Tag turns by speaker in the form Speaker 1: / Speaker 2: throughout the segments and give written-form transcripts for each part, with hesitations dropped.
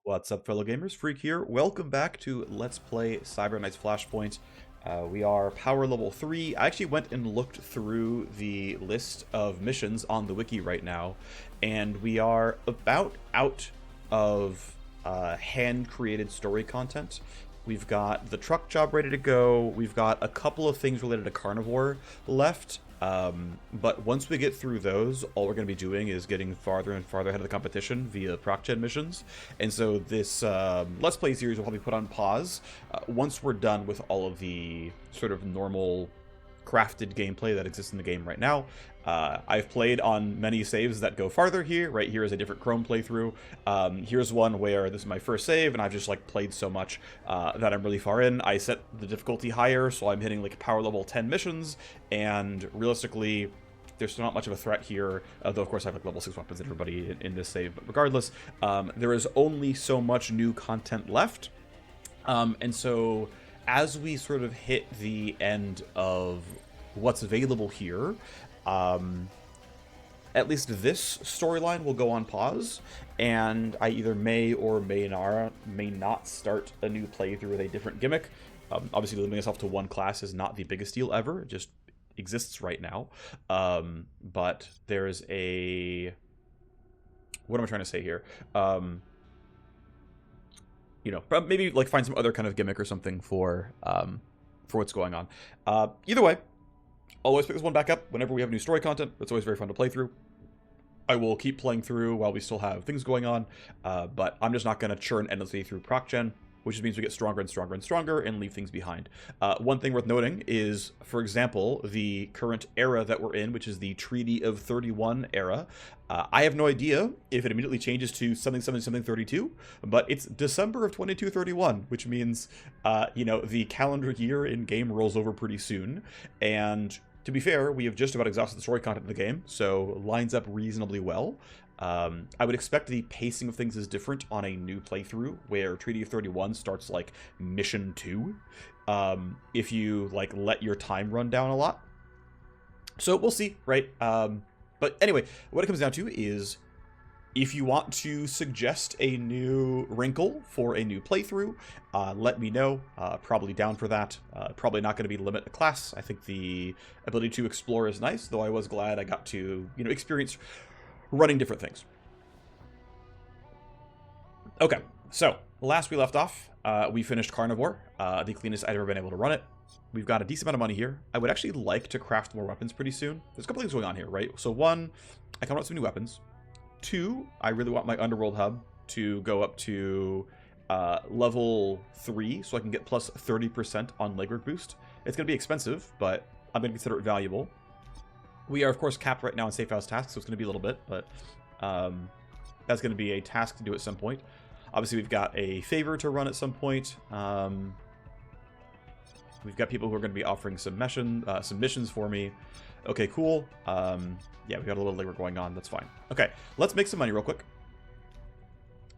Speaker 1: What's up, fellow gamers? Phreak here. Welcome back to Let's Play Cyber Knight's Flashpoint. We are power level 3. I actually went and looked through the list of missions on the wiki right now, and we are about out of hand-created story content. We've got the truck job ready to go. We've got a couple of things related to Carnivore left. But once we get through those, all we're going to be doing is getting farther and farther ahead of the competition via proc-gen missions. And so this Let's Play series will probably put on pause once we're done with all of the sort of normal crafted gameplay that exists in the game right now. I've played on many saves that go farther here. Right here is a different Chrome playthrough. Here's one where this is my first save, and I've just like played so much that I'm really far in. I set the difficulty higher, so I'm hitting like power level 10 missions, and realistically, there's not much of a threat here, though of course I have like level 6 weapons and everybody in this save, but regardless, there is only so much new content left. And so as we sort of hit the end of what's available here, at least this storyline will go on pause, and I either may or may not start a new playthrough with a different gimmick. Obviously, limiting myself to one class is not the biggest deal ever. It just exists right now. But there's a... What am I trying to say here? Maybe like find some other kind of gimmick or something for what's going on. Either way, I'll always pick this one back up whenever we have new story content. It's always very fun to play through. I will keep playing through while we still have things going on, but I'm just not going to churn endlessly through proc-gen, which just means we get stronger and stronger and stronger and leave things behind. One thing worth noting is, for example, the current era that we're in, which is the Treaty of 31 era. I have no idea if it immediately changes to something 32, but it's December of 2231, which means, the calendar year in game rolls over pretty soon. And to be fair, we have just about exhausted the story content in the game, so lines up reasonably well. I would expect the pacing of things is different on a new playthrough, where Treaty of 31 starts like Mission 2, if you like let your time run down a lot. So we'll see, right? But anyway, what it comes down to is, if you want to suggest a new wrinkle for a new playthrough, let me know. Probably down for that. Probably not going to be limit a class. I think the ability to explore is nice, though I was glad I got to, experience running different things. Okay, so last we left off, we finished Carnivore, the cleanest I'd ever been able to run it. We've got a decent amount of money here. I would actually like to craft more weapons pretty soon. There's a couple things going on here, right? So one, I can run some new weapons. Two, I really want my Underworld hub to go up to level 3, so I can get plus 30% on legwork boost. It's going to be expensive, but I'm going to consider it valuable. We are, of course, capped right now on safe house tasks, so it's going to be a little bit, but that's going to be a task to do at some point. Obviously, we've got a favor to run at some point. We've got people who are going to be offering some missions for me. Okay, cool. Yeah, we've got a little labor going on. That's fine. Okay, let's make some money real quick.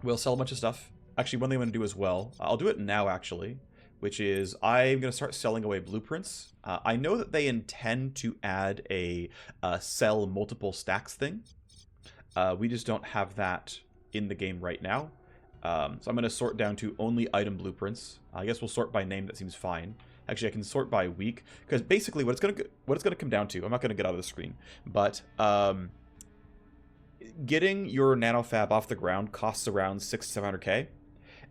Speaker 1: We'll sell a bunch of stuff. Actually, one thing I'm going to do as well, I'll do it now, actually, which is I'm going to start selling away blueprints. I know that they intend to add a sell multiple stacks thing. We just don't have that in the game right now. So I'm going to sort down to only item blueprints. I guess we'll sort by name. That seems fine. Actually, I can sort by week, because basically what it's gonna come down to, I'm not gonna get out of the screen, but getting your nanofab off the ground costs around 600 to 700k,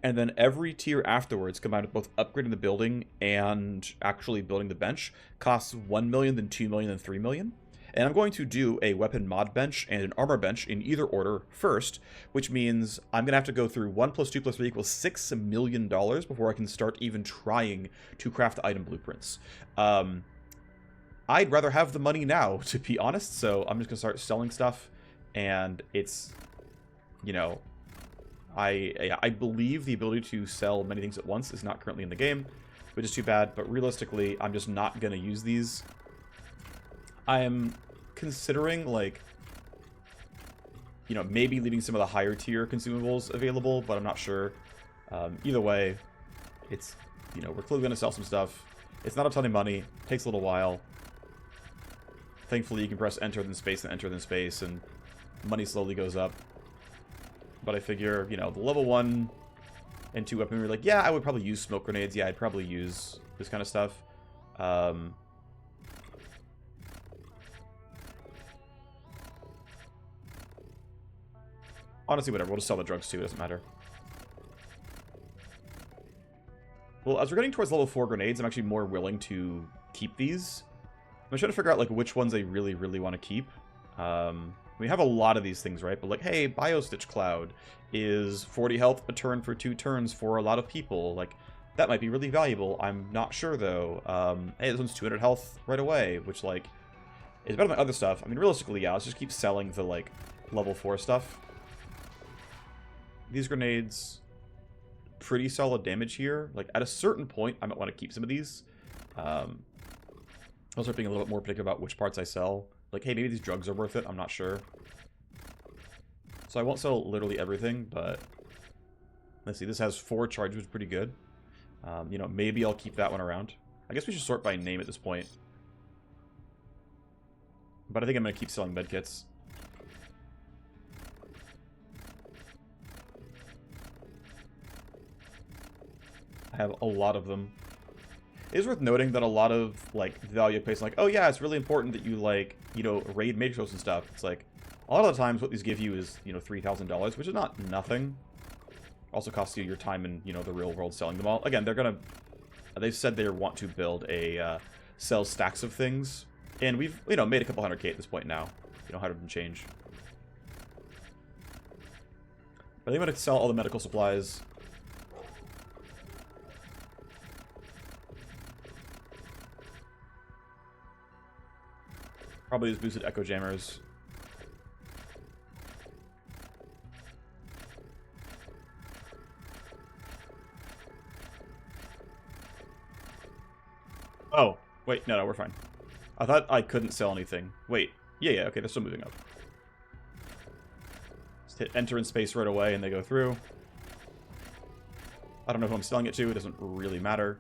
Speaker 1: and then every tier afterwards, combined with both upgrading the building and actually building the bench, costs 1 million, then 2 million, then 3 million. And I'm going to do a weapon mod bench and an armor bench in either order first, which means I'm going to have to go through 1 plus 2 plus 3 equals $6 million before I can start even trying to craft item blueprints. I'd rather have the money now, to be honest, so I'm just going to start selling stuff, and it's, I believe the ability to sell many things at once is not currently in the game, which is too bad, but realistically, I'm just not going to use these. I am considering, like, maybe leaving some of the higher tier consumables available, but I'm not sure. Either way, it's, we're clearly going to sell some stuff. It's not a ton of money. It takes a little while. Thankfully, you can press enter then space and enter then space, and money slowly goes up. But I figure, you know, the level 1 and 2 weapon, we're like, yeah, I would probably use smoke grenades. Yeah, I'd probably use this kind of stuff. Honestly, whatever. We'll just sell the drugs too. It doesn't matter. Well, as we're getting towards level 4 grenades, I'm actually more willing to keep these. I'm trying to figure out, like, which ones I really, really want to keep. We have a lot of these things, right? But, like, hey, Biostitch Cloud is 40 health a turn for 2 turns for a lot of people. Like, that might be really valuable. I'm not sure, though. Hey, this one's 200 health right away, which, like, is better than other stuff. I mean, realistically, yeah, let's just keep selling the, like, level 4 stuff. These grenades, pretty solid damage here. Like, at a certain point, I might want to keep some of these. I'll start being a little bit more particular about which parts I sell. Like, hey, maybe these drugs are worth it. I'm not sure. So I won't sell literally everything, but let's see. This has 4 charges, which is pretty good. You know, maybe I'll keep that one around. I guess we should sort by name at this point. But I think I'm going to keep selling medkits. I have a lot of them. It is worth noting that a lot of, like, value placed, like, oh yeah, it's really important that you, like, you know, raid matrix and stuff. It's like, a lot of the times what these give you is, you know, $3,000, which is not nothing. Also costs you your time in, you know, the real world selling them all. Again, they're gonna, they've said they want to build a, sell stacks of things. And we've, you know, made a couple 100K at this point now. You know, 100 and change. But I think I'm gonna sell all the medical supplies. Probably these boosted echo jammers. Oh, wait, no, we're fine. I thought I couldn't sell anything. Wait, yeah, okay, they're still moving up. Just hit enter in space right away and they go through. I don't know who I'm selling it to, it doesn't really matter.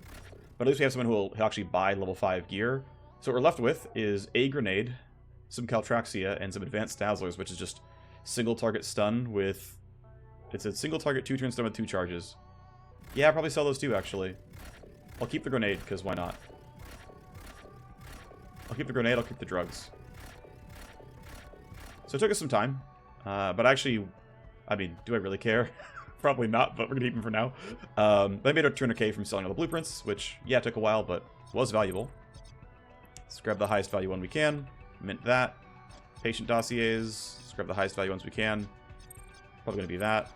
Speaker 1: But at least we have someone who will actually buy level 5 gear. So what we're left with is a grenade, some Caltraxia, and some advanced dazzlers, which is just single target stun with... It's a single target 2 turn stun with 2 charges. Yeah, I'll probably sell those too, actually. I'll keep the grenade, because why not? I'll keep the grenade, I'll keep the drugs. So it took us some time. But actually, I mean, do I really care? Probably not, but we're gonna keep them for now. I made a 200K from selling all the blueprints, which, yeah, took a while, but was valuable. Let's grab the highest value one we can. Mint that. Patient dossiers. Let's grab the highest value ones we can. Probably going to be that.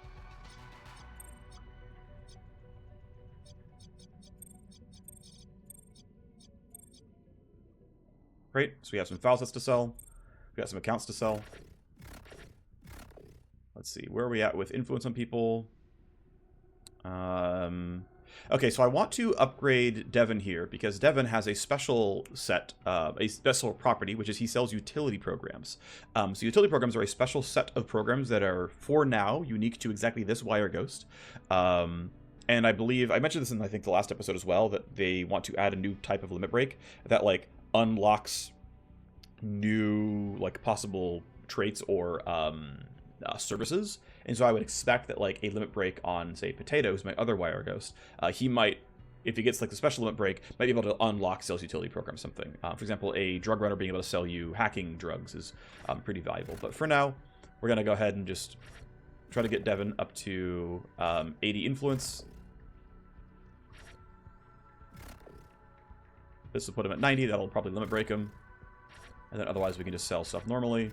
Speaker 1: Great. So we have some file sets to sell. We got some accounts to sell. Let's see. Where are we at with influence on people? Okay, so I want to upgrade Devon here, because Devon has a special set, a special property, which is he sells utility programs. So utility programs are a special set of programs that are, for now, unique to exactly this Wire Ghost. And I believe, I mentioned this in, I think, the last episode as well, that they want to add a new type of limit break that, like, unlocks new, like, possible traits or services. And so I would expect that, like, a limit break on, say, Potato, who's my other Wire Ghost, he might, if he gets, like, the special limit break, might be able to unlock sales utility program something. For example, a drug runner being able to sell you hacking drugs is pretty valuable. But for now, we're going to go ahead and just try to get Devon up to 80 influence. This will put him at 90. That'll probably limit break him. And then otherwise we can just sell stuff normally.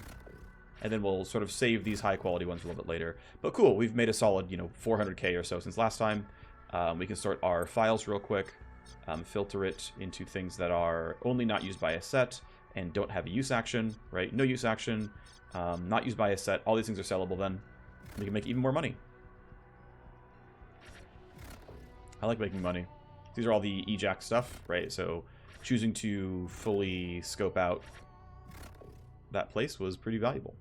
Speaker 1: And then we'll sort of save these high-quality ones a little bit later. But cool, we've made a solid, you know, 400K or so since last time. We can sort our files real quick, filter it into things that are only not used by a set and don't have a use action, right? No use action, not used by a set. All these things are sellable then. We can make even more money. I like making money. These are all the EJAC stuff, right? So choosing to fully scope out that place was pretty valuable,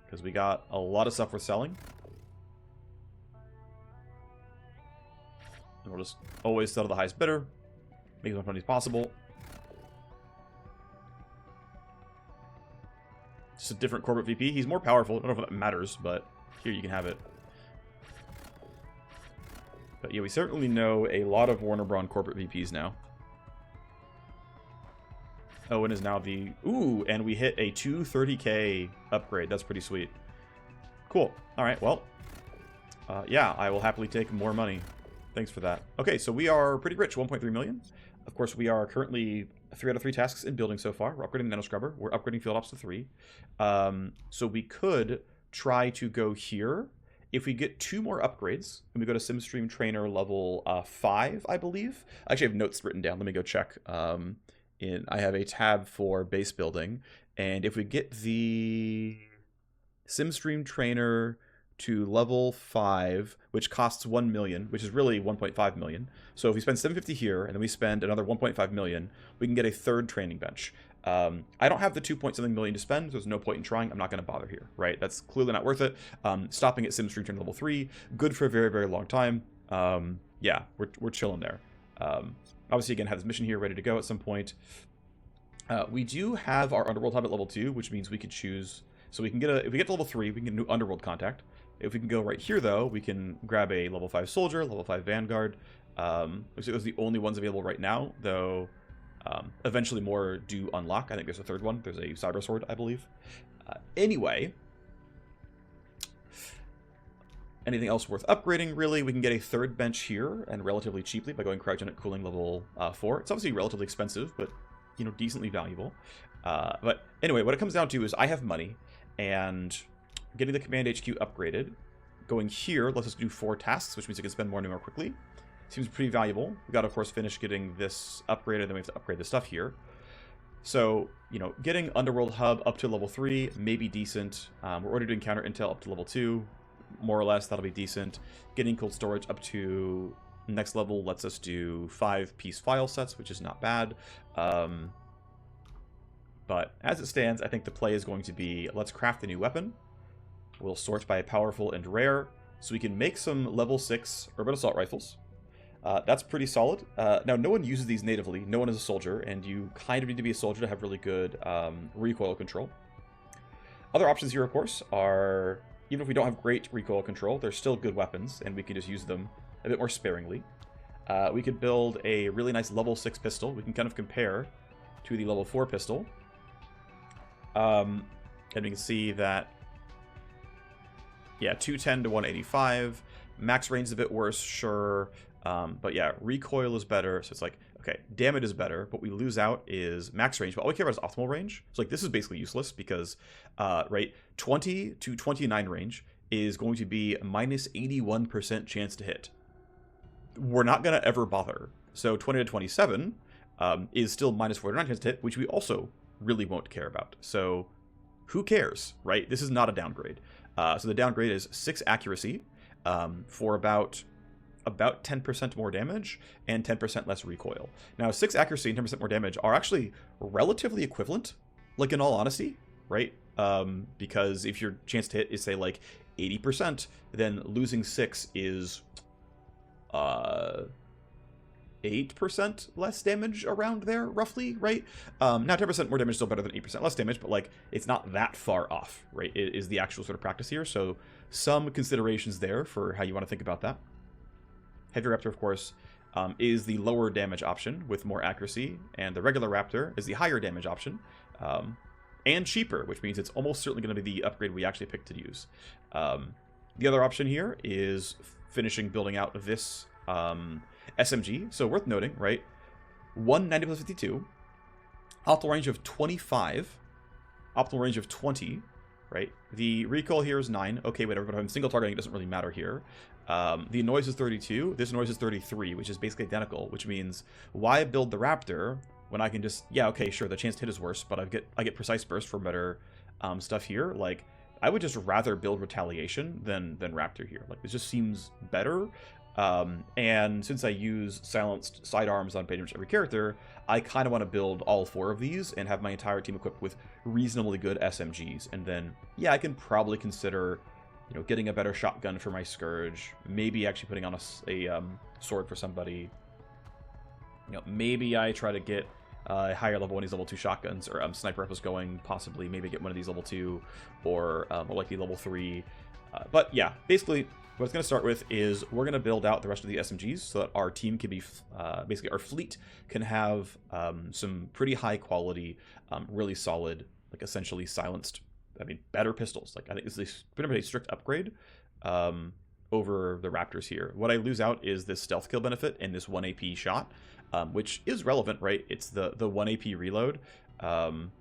Speaker 1: because we got a lot of stuff we're selling. And we'll just always sell to the highest bidder, make as much money as possible. Just a different corporate VP. He's more powerful. I don't know if that matters, but here you can have it. But yeah, we certainly know a lot of Warner Braun corporate VPs now. Owen is now the... Ooh, and we hit a 230k upgrade. That's pretty sweet. Cool. All right, well, yeah, I will happily take more money. Thanks for that. Okay, so we are pretty rich, 1.3 million. Of course, we are currently 3 out of 3 tasks in building so far. We're upgrading the Nanoscrubber. We're upgrading Field Ops to 3. So we could try to go here. If we get 2 more upgrades, and we go to SimStream Trainer level 5, I believe. I actually have notes written down. Let me go check. I have a tab for base building, and if we get the SimStream Trainer to level 5, which costs 1 million, which is really 1.5 million. So if we spend 750 here, and then we spend another 1.5 million, we can get a 3rd training bench. I don't have the 2-point-something million to spend, so there's no point in trying. I'm not going to bother here, right? That's clearly not worth it. Stopping at SimStream Trainer level 3, good for a very, very long time. Yeah, we're chilling there. Obviously, again, have this mission here ready to go at some point. We do have our Underworld Hub at level 2, which means we could choose... So we can get if we get to level 3, we can get a new Underworld contact. If we can go right here, though, we can grab a level 5 Soldier, level 5 Vanguard. Looks like those are the only ones available right now, though eventually more do unlock. I think there's a 3rd one. There's a Cybersword, I believe. Anyway... Anything else worth upgrading, really? We can get a 3rd bench here, and relatively cheaply, by going cryogenic cooling level 4. It's obviously relatively expensive, but, you know, decently valuable. But anyway, what it comes down to is I have money, and getting the Command HQ upgraded, going here lets us do 4 tasks, which means I can spend more money more quickly. Seems pretty valuable. We got to, of course, finish getting this upgraded, then we have to upgrade the stuff here. So, you know, getting Underworld Hub up to level 3 may be decent. We're already doing counter intel up to level 2. More or less, that'll be decent. Getting cold storage up to next level lets us do 5-piece file sets, which is not bad. But as it stands, I think the play is going to be, let's craft a new weapon. We'll sort by powerful and rare, so we can make some level 6 urban assault rifles. That's pretty solid. Now, no one uses these natively. No one is a soldier, and you kind of need to be a soldier to have really good recoil control. Other options here, of course, are... Even if we don't have great recoil control, they're still good weapons, and we can just use them a bit more sparingly. We could build a really nice level 6 pistol. We can kind of compare to the level 4 pistol. And we can see that, yeah, 210 to 185. Max range is a bit worse, sure. But yeah, recoil is better. So it's like, okay, damage is better. What we lose out is max range. But all we care about is optimal range. So like, this is basically useless because, right, 20 to 29 range is going to be minus 81% chance to hit. We're not going to ever bother. So 20 to 27 is still minus 49 chance to hit, which we also really won't care about. So who cares, right? This is not a downgrade. So the downgrade is 6 accuracy for about 10% more damage and 10% less recoil. Now, 6 accuracy and 10% more damage are actually relatively equivalent, like in all honesty, right? Because if your chance to hit is, say, like 80%, then losing 6 is 8% less damage around there, roughly, right? Now, 10% more damage is still better than 8% less damage, but, like, it's not that far off, right? It is the actual sort of practice here, so some considerations there for how you want to think about that. Heavy Raptor, of course, is the lower damage option with more accuracy, and the regular Raptor is the higher damage option, and cheaper, which means it's almost certainly going to be the upgrade we actually picked to use. The other option here is finishing building out this SMG, so worth noting, right? 190 plus 52, optimal range of 25, optimal range of 20, right? The recoil here is 9, okay, whatever, but if I'm single targeting, it doesn't really matter here. The noise is 32, this noise is 33, which is basically identical, which means why build the Raptor when I can just, yeah, okay, sure, the chance to hit is worse, but I get precise burst for better stuff here. Like, I would just rather build Retaliation than Raptor here. Like, it just seems better. And since I use silenced sidearms on pretty much every character, I kind of want to build all 4 of these and have my entire team equipped with reasonably good SMGs. And then, yeah, I can probably consider, you know, getting a better shotgun for my Scourge, maybe actually putting on a sword for somebody. You know, maybe I try to get a higher level one of these level 2 shotguns, or sniper rifles going, possibly, maybe get one of these level 2, or more likely level 3. But yeah, basically, what it's going to start with is we're going to build out the rest of the SMGs so that our team can be, basically our fleet can have some pretty high quality, really solid, like essentially silenced, I mean, better pistols. Like I think this is pretty much a strict upgrade over the Raptors here. What I lose out is this stealth kill benefit and this 1 AP shot, which is relevant, right? It's the 1 AP reload, right?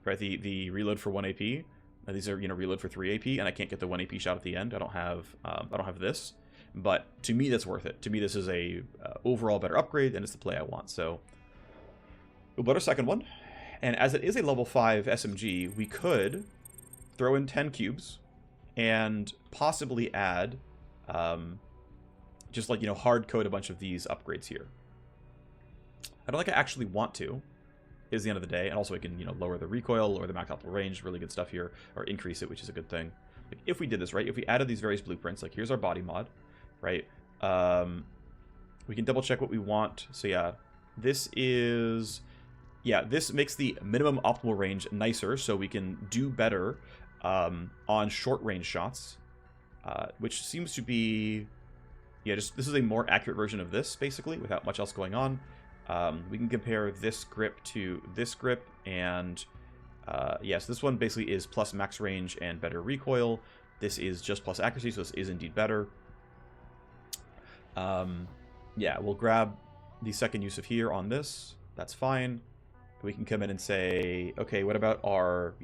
Speaker 1: The reload for 1 AP. These are, reload for 3 AP, and I can't get the 1 AP shot at the end. I don't have this, but to me that's worth it. To me this is a overall better upgrade, and it's the play I want. So we'll build our second one, and as it is a level 5 SMG, we could throw in 10 cubes and possibly add just like hard code a bunch of these upgrades here. I don't think I actually want to. Is the end of the day, and also we can lower the recoil, lower the max optimal range, really good stuff here, or increase it, which is a good thing. Like if we did this right, if we added these various blueprints, like here's our body mod, right? We can double check what we want. So yeah, this makes the minimum optimal range nicer, so we can do better on short range shots, which seems to be this is a more accurate version of this basically without much else going on. We can compare this grip to this grip, and yes, this one basically is plus max range and better recoil. This is just plus accuracy, so this is indeed better. Yeah, we'll grab the second use of here on this. That's fine. We can come in and say, okay, what about our,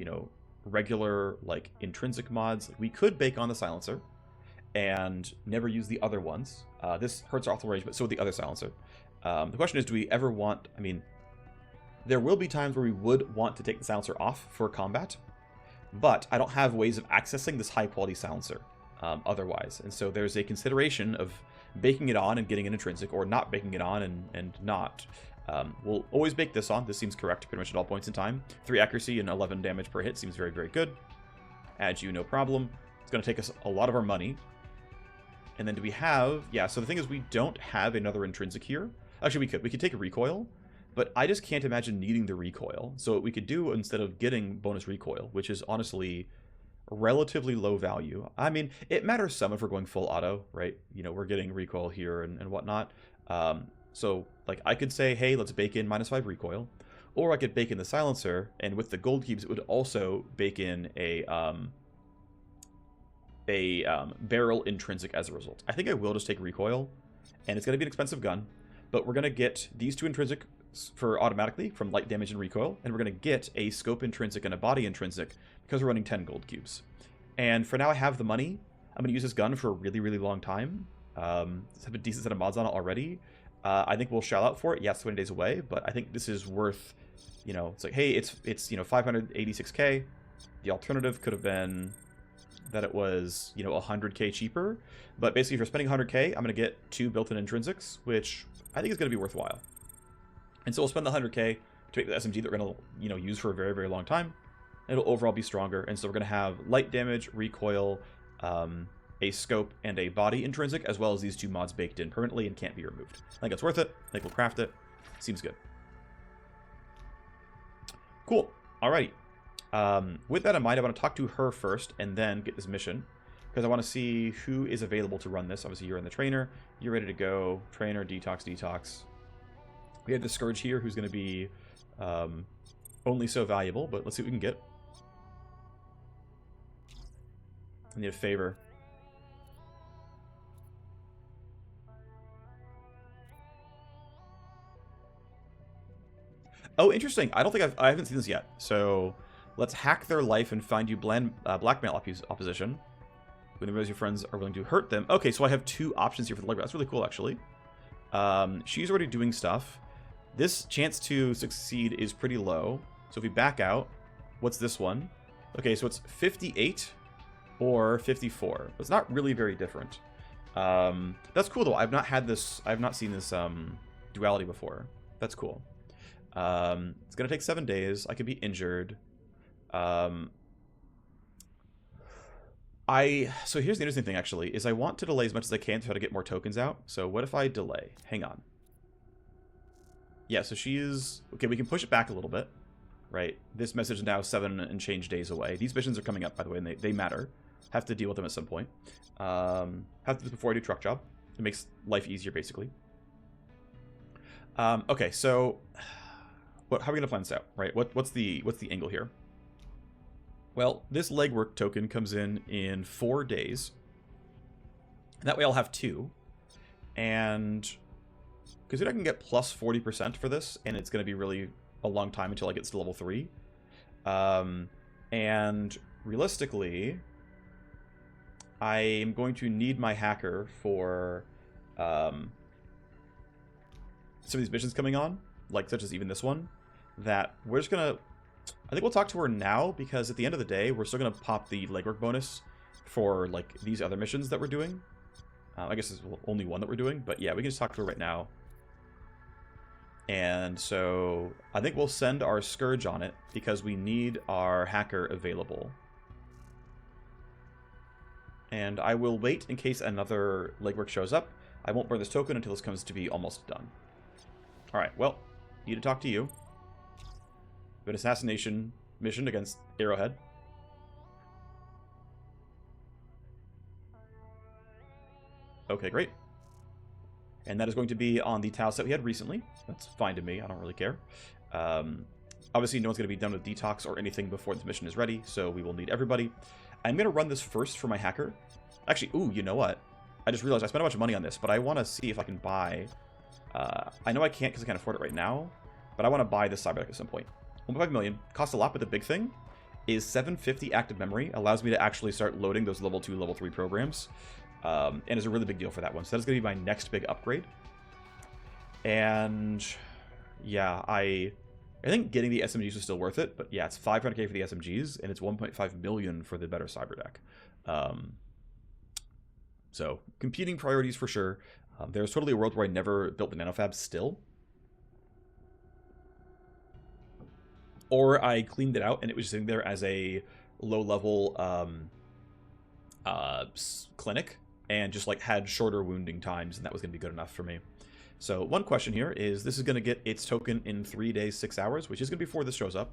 Speaker 1: regular, like, intrinsic mods? Like, we could bake on the silencer and never use the other ones. This hurts our optimal range, but so would the other silencer. The question is, do we ever want... I mean, there will be times where we would want to take the silencer off for combat, but I don't have ways of accessing this high-quality silencer otherwise. And so there's a consideration of baking it on and getting an intrinsic, or not baking it on and not. We'll always bake this on. This seems correct pretty much at all points in time. 3 accuracy and 11 damage per hit seems very, very good. Add you, no problem. It's going to take us a lot of our money. And then do we have... Yeah, so the thing is we don't have another intrinsic here. Actually, we could. We could take a recoil, but I just can't imagine needing the recoil. So what we could do instead of getting bonus recoil, which is honestly relatively low value. I mean, it matters some if we're going full auto, right? We're getting recoil here and whatnot. So, like, I could say, hey, let's bake in -5 recoil. Or I could bake in the silencer, and with the gold cubes, it would also bake in a barrel intrinsic as a result. I think I will just take recoil, and it's going to be an expensive gun. But we're going to get these 2 intrinsic for automatically from light damage and recoil, and we're going to get a scope intrinsic and a body intrinsic because we're running 10 gold cubes. And for now I have the money. I'm going to use this gun for a really, really long time. It's have a decent set of mods on it already. I think we'll shell out for it. Yeah, it's 20 days away, but I think this is worth, it's like, hey, it's 586k. The alternative could have been that it was, 100k cheaper. But basically, if you're spending 100k, I'm going to get 2 built-in intrinsics, which I think is going to be worthwhile. And so we'll spend the 100k to make the SMG that we're going to, use for a very, very long time. It'll overall be stronger. And so we're going to have light damage, recoil, a scope, and a body intrinsic, as well as these 2 mods baked in permanently and can't be removed. I think it's worth it. I think we'll craft it. Seems good. Cool. Alrighty. With that in mind, I want to talk to her first and then get this mission, because I want to see who is available to run this. Obviously, you're in the trainer. You're ready to go. Trainer, detox. We have the Scourge here, who's going to be only so valuable, but let's see what we can get. I need a favor. Oh, interesting. I don't think I haven't seen this yet. So let's hack their life and find you blackmail opposition. When your friends are willing to hurt them. Okay, so I have 2 options here for the library. That's really cool, actually. She's already doing stuff. This chance to succeed is pretty low. So if we back out, what's this one? Okay, so it's 58 or 54. It's not really very different. That's cool, though. I've not seen this duality before. That's cool. It's going to take 7 days. I could be injured. So here's the interesting thing, actually, is I want to delay as much as I can to try to get more tokens out. So what if I delay? Hang on. Yeah, so she is... Okay, we can push it back a little bit, right? This message is now 7 and change days away. These missions are coming up, by the way, and they matter. have to deal with them at some point. Have to do this before I do truck job. It makes life easier, basically. Okay, so how are we gonna plan this out, right? What's the angle here? Well, this legwork token comes in 4 days. And that way I'll have 2. And consider I can get plus 40% for this, and it's going to be really a long time until I get to level 3. And realistically, I am going to need my hacker for some of these missions coming on, like such as even this one, that we're just going to... I think we'll talk to her now, because at the end of the day, we're still going to pop the legwork bonus for like these other missions that we're doing. I guess there's only one that we're doing, but yeah, we can just talk to her right now. And so I think we'll send our Scourge on it, because we need our hacker available. And I will wait in case another legwork shows up. I won't burn this token until this comes to be almost done. Alright, well, need to talk to you. An assassination mission against Arrowhead. Okay, great. And that is going to be on the Taos that we had recently. That's fine to me. I don't really care. Obviously, no one's going to be done with Detox or anything before this mission is ready, so we will need everybody. I'm going to run this first for my hacker. Actually, ooh, you know what? I just realized I spent a bunch of money on this, but I want to see if I can buy... I know I can't because I can't afford it right now, but I want to buy this cyber deck at some point. 1.5 million. Costs a lot, but the big thing is 750 active memory. Allows me to actually start loading those level 2, level 3 programs. And is a really big deal for that one. So that's going to be my next big upgrade. And yeah, I think getting the SMGs was still worth it. But yeah, it's 500k for the SMGs, and it's 1.5 million for the better cyber deck. So competing priorities for sure. There's totally a world where I never built the nanofab still. Or I cleaned it out and it was sitting there as a low-level clinic and just like had shorter wounding times, and that was going to be good enough for me. So one question here is, this is going to get its token in 3 days, 6 hours, which is going to be before this shows up.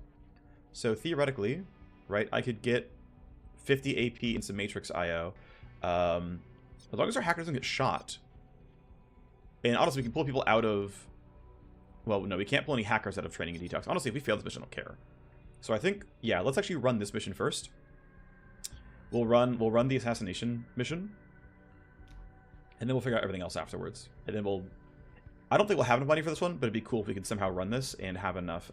Speaker 1: So theoretically, right, I could get 50 AP in some Matrix IO. As long as our hacker doesn't get shot. And honestly, we can pull people out of... Well, no, we can't pull any hackers out of training and detox. Honestly, if we fail this mission, I don't care. So I think, yeah, let's actually run this mission first. We'll run the assassination mission. And then we'll figure out everything else afterwards. And then we'll... I don't think we'll have enough money for this one, but it'd be cool if we could somehow run this and have enough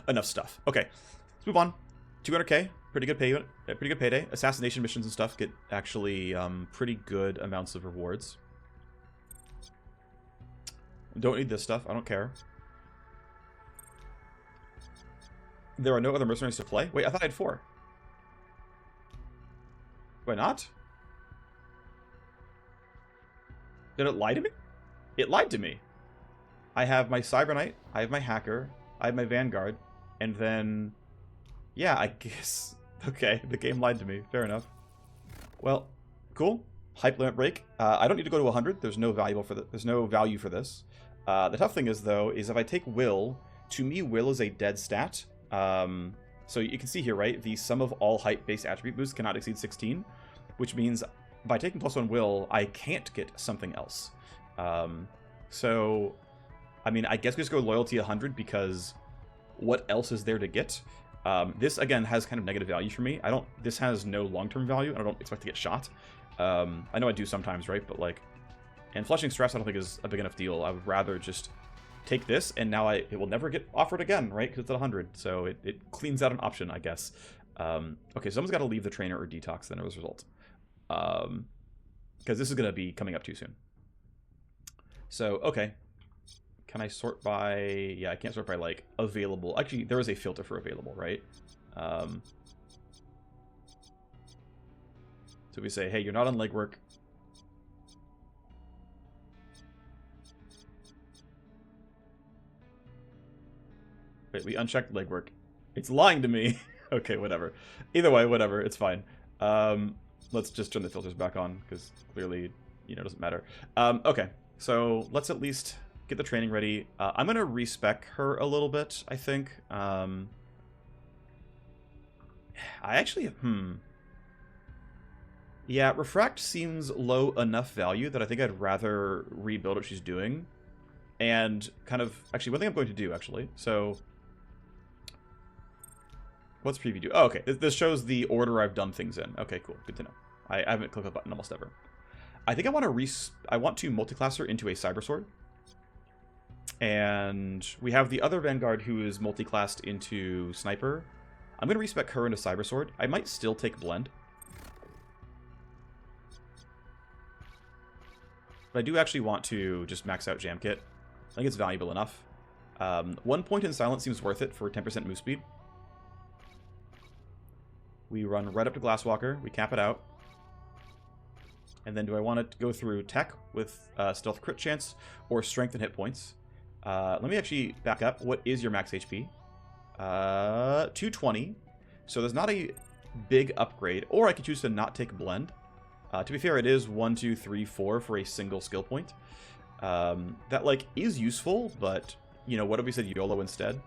Speaker 1: enough stuff. Okay, let's move on. 200k, pretty good payday. Assassination missions and stuff get actually pretty good amounts of rewards. Don't need this stuff. I don't care. There are no other mercenaries to play? Wait, I thought I had 4. Do I not? Did it lie to me? It lied to me. I have my Cyber Knight, I have my Hacker, I have my Vanguard, and then... Yeah, I guess... Okay, the game lied to me. Fair enough. Well, cool. Hype limit break. I don't need to go to 100. There's no value for there's no value for this. The tough thing is, though, is if I take Will, to me, Will is a dead stat. So you can see here, right? The sum of all hype-based attribute boosts cannot exceed 16, which means by taking +1 Will, I can't get something else. So, I mean, I guess we just go Loyalty 100 because what else is there to get? This, again, has kind of negative value for me. This has no long-term value, and I don't expect to get shot. I know I do sometimes, right? But, like, and flushing stress I don't think is a big enough deal. I would rather just take this, and now it will never get offered again, right? Because it's at 100, so it cleans out an option, I guess. Okay, someone's got to leave the trainer or detox then as a result. Because this is going to be coming up too soon. So, okay. Can I sort by... Yeah, I can't sort by, like, available. Actually, there is a filter for available, right? So we say, hey, you're not on legwork. Wait, we unchecked legwork. It's lying to me. Okay, whatever. Either way, whatever. It's fine. Let's just turn the filters back on, because clearly, you know, it doesn't matter. Okay, so let's at least get the training ready. I'm going to respec her a little bit, I think. I actually... Yeah, Refract seems low enough value that I think I'd rather rebuild what she's doing. And kind of... Actually, one thing I'm going to do, actually. So... What's preview do? Oh, okay. This shows the order I've done things in. Okay, cool. Good to know. I haven't clicked the button almost ever. I think I want to multi-class her into a Cybersword. And we have the other Vanguard who is multi-classed into Sniper. I'm going to respec her into Cybersword. I might still take Blend. But I do actually want to just max out Jam Kit. I think it's valuable enough. 1 point in Silence seems worth it for 10% move speed. We run right up to Glasswalker. We cap it out. And then do I want to go through Tech with Stealth Crit Chance or Strength and Hit Points? Let me actually back up. What is your max HP? 220. So there's not a big upgrade. Or I could choose to not take Blend. To be fair, it is 1, 2, 3, 4 for a single skill point. That, like, is useful, but, you know, what if we said YOLO instead?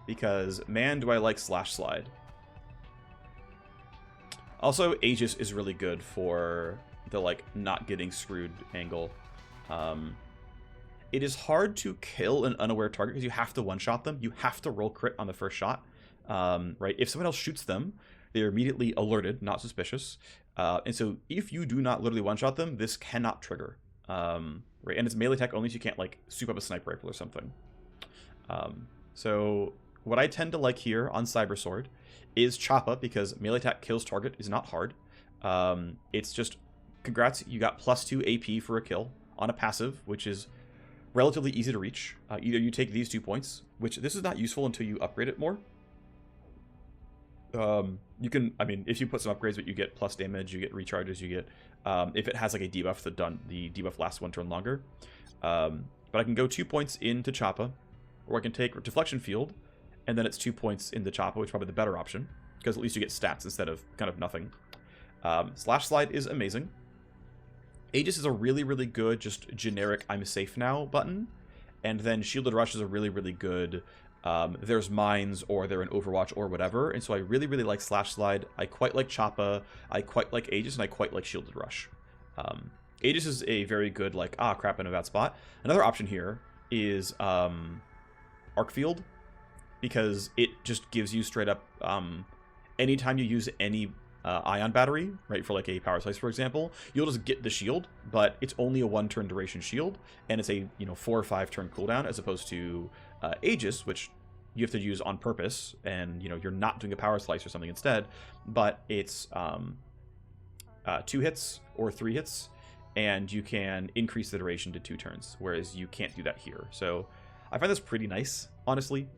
Speaker 1: Because, man, do I like Slash Slide. Also, Aegis is really good for the, like, not getting screwed angle. It is hard to kill an unaware target because you have to one-shot them. You have to roll crit on the first shot. Right? If someone else shoots them, they're immediately alerted, not suspicious. And so if you do not literally one-shot them, this cannot trigger. Right? And it's melee attack only, so you can't, like, soup up a sniper rifle or something. So what I tend to like here on Cybersword is Choppa, because melee attack kills target is not hard. It's just, congrats, you got +2 AP for a kill on a passive, which is relatively easy to reach. Either you take these 2 points, which this is not useful until you upgrade it more. You can, I mean, if you put some upgrades, but you get plus damage, you get recharges, you get, if it has like a debuff, the debuff lasts 1 turn longer. But I can go 2 points into Choppa, or I can take Deflection Field, and then it's 2 points into Choppa, which is probably the better option, because at least you get stats instead of kind of nothing. Slash Slide is amazing. Aegis is a really, really good, just generic I'm safe now button. And then Shielded Rush is a really, really good, there's mines, or they're in Overwatch, or whatever. And so I really, really like Slash Slide. I quite like Choppa. I quite like Aegis, and I quite like Shielded Rush. Aegis is a very good, like, crap, in a bad spot. Another option here is Arc Field, because it just gives you straight up, anytime you use any ion battery, right, for like a power slice, for example, you'll just get the shield, but it's only a 1 turn duration shield, and it's a, you know, 4 or 5 turn cooldown, as opposed to Aegis, which you have to use on purpose, and, you know, you're not doing a power slice or something instead, but it's 2 hits or 3 hits, and you can increase the duration to 2 turns, whereas you can't do that here. So I find this pretty nice, honestly.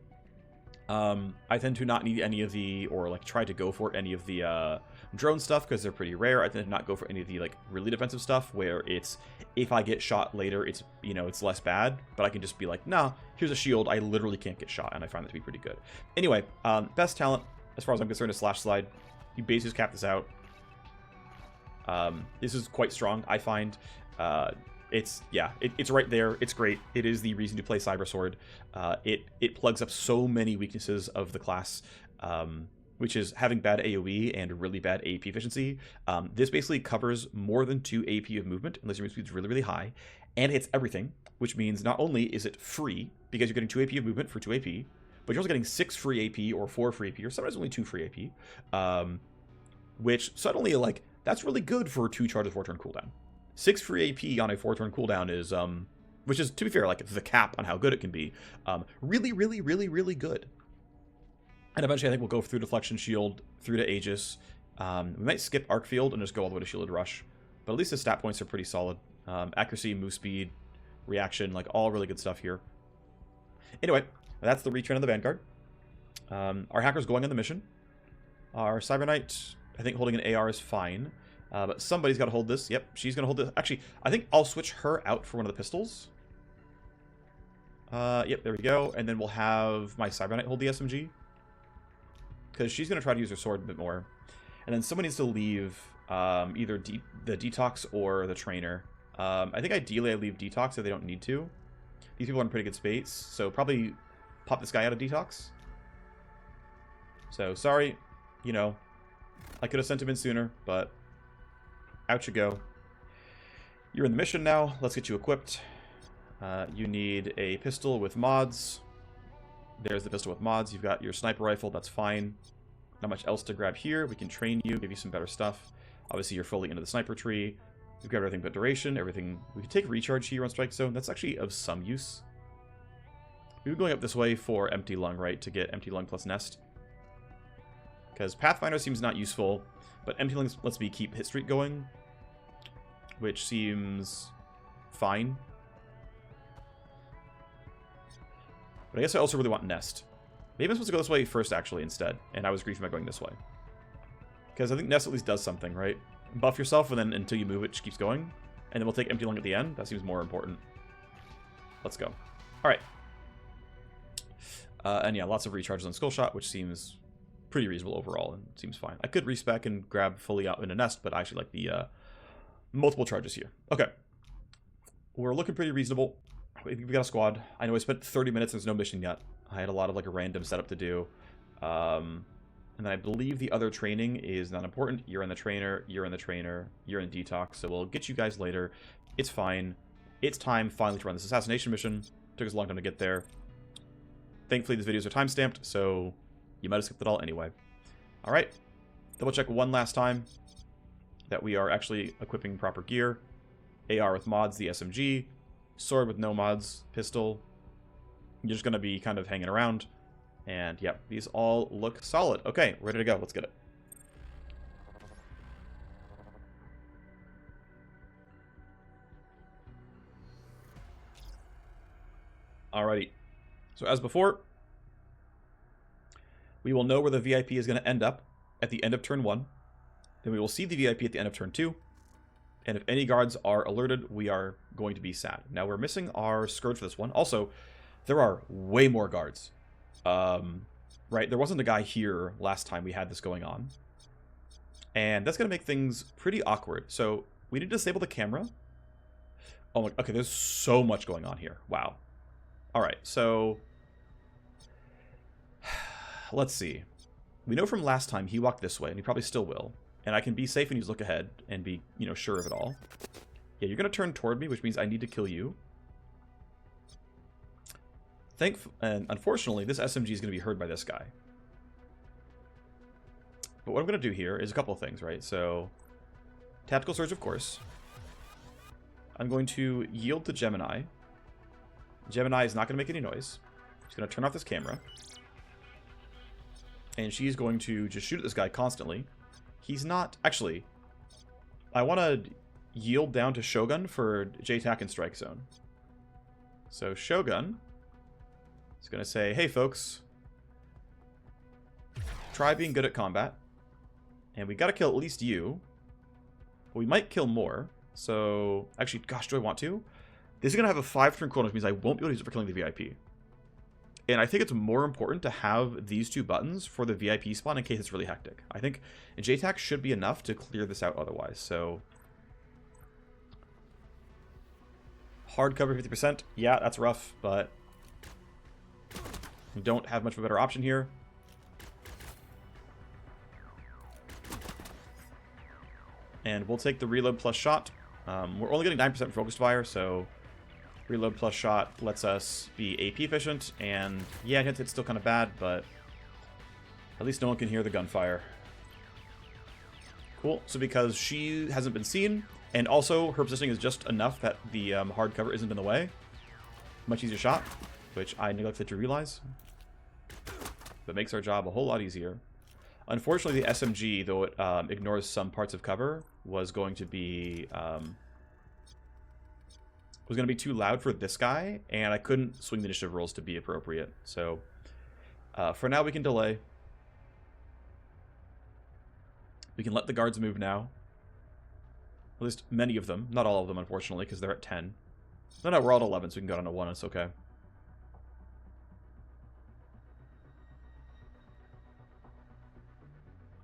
Speaker 1: I tend to not need any of the, or like try to go for any of the drone stuff because they're pretty rare. I tend to not go for any of the like really defensive stuff where it's, if I get shot later, it's, you know, it's less bad, but I can just be like, nah, here's a shield, I literally can't get shot, and I find that to be pretty good. Anyway, best talent, as far as I'm concerned, is Slash Slide. You basically cap this out. This is quite strong, I find. It's, yeah, it's right there. It's great. It is the reason to play Cybersword. It plugs up so many weaknesses of the class, which is having bad AoE and really bad AP efficiency. This basically covers more than 2 AP of movement, unless your move speed is really, really high, and hits everything, which means not only is it free, because you're getting 2 AP of movement for 2 AP, but you're also getting 6 free AP, or 4 free AP, or sometimes only 2 free AP, which suddenly, like, that's really good for 2 charges 4 turn cooldown. 6 free AP on a 4 turn cooldown is, which is, to be fair, like, the cap on how good it can be, really, really, really, really good. And eventually I think we'll go through Deflection Shield, through to Aegis. We might skip Arc Field and just go all the way to Shielded Rush. But at least the stat points are pretty solid. Accuracy, move speed, reaction, like, all really good stuff here. Anyway, that's the retrain of the Vanguard. Our hacker's going on the mission. Our Cyber Knight, I think holding an AR is fine. But somebody's got to hold this. Yep, she's going to hold this. Actually, I think I'll switch her out for one of the pistols. Yep, there we go. And then we'll have my Cyber Knight hold the SMG, because she's going to try to use her sword a bit more. And then someone needs to leave either the Detox or the Trainer. I think ideally I leave Detox if they don't need to. These people are in pretty good space, so probably pop this guy out of Detox. So, sorry, you know, I could have sent him in sooner, but out you go. You're in the mission now. Let's get you equipped. You need a pistol with mods. There's the pistol with mods. You've got your sniper rifle. That's fine. Not much else to grab here. We can train you, give you some better stuff. Obviously, you're fully into the sniper tree. We've got everything but duration. Everything. We can take recharge here on Strike Zone. That's actually of some use. We were going up this way for Empty Lung, right? To get Empty Lung plus Nest. Because Pathfinder seems not useful, but Empty Lung lets me keep hit streak going, which seems fine. But I guess I also really want Nest. Maybe I'm supposed to go this way first, actually, instead. And I was griefing by going this way. Because I think Nest at least does something, right? Buff yourself, and then until you move, it just keeps going. And then we'll take Empty Lung at the end. That seems more important. Let's go. Alright. And yeah, lots of recharges on Skull Shot, which seems pretty reasonable overall, and seems fine. I could respec and grab fully out in a Nest, but I actually like the multiple charges here. Okay. We're looking pretty reasonable. We got a squad. I know I spent 30 minutes and there's no mission yet. I had a lot of like a random setup to do. And then I believe the other training is not important. You're in the trainer, you're in the trainer, you're in detox, so we'll get you guys later. It's fine. It's time finally to run this assassination mission. Took us a long time to get there. Thankfully these videos are time-stamped, so you might have skipped it all anyway. Alright. Double check one last time that we are actually equipping proper gear. AR with mods, the SMG. Sword with no mods, pistol. You're just going to be kind of hanging around. And, yep, these all look solid. Okay, ready to go. Let's get it. Alrighty. So, as before, we will know where the VIP is going to end up at the end of turn 1. Then we will see the VIP at the end of turn 2. And if any guards are alerted, we are going to be sad. Now, we're missing our Scourge for this one. Also, there are way more guards. Right? There wasn't a guy here last time we had this going on. And that's going to make things pretty awkward. So, we need to disable the camera. Oh my... Okay, there's so much going on here. Wow. Alright, so... Let's see. We know from last time he walked this way, and he probably still will. And I can be safe and use look ahead and be, you know, sure of it all. Yeah, you're going to turn toward me, which means I need to kill you. And unfortunately, this SMG is going to be heard by this guy. But what I'm going to do here is a couple of things, right? So, Tactical Surge, of course. I'm going to yield to Gemini. Gemini is not going to make any noise. She's going to turn off this camera. And she's going to just shoot at this guy constantly. He's not... Actually, I want to yield down to Shogun for JTAC and Strike Zone. So Shogun is going to say, hey folks, try being good at combat. And we got to kill at least you. But we might kill more. So, actually, gosh, do I want to? This is going to have a 5-turn cooldown, which means I won't be able to use it for killing the VIP. And I think it's more important to have these two buttons for the VIP spawn in case it's really hectic. I think JTAC should be enough to clear this out otherwise. So, hard cover 50%. Yeah, that's rough, but we don't have much of a better option here. And we'll take the reload plus shot. We're only getting 9% focused fire, so reload plus shot lets us be AP efficient. And yeah, it's still kind of bad, but at least no one can hear the gunfire. Cool. So because she hasn't been seen, and also her positioning is just enough that the hard cover isn't in the way. Much easier shot, which I neglected to realize. But makes our job a whole lot easier. Unfortunately, the SMG, though it ignores some parts of cover, was going to be too loud for this guy, and I couldn't swing the initiative rolls to be appropriate. So for now, we can delay. We can let the guards move now. At least many of them. Not all of them, unfortunately, because they're at 10. No, we're all at 11, so we can go down to 1. It's okay.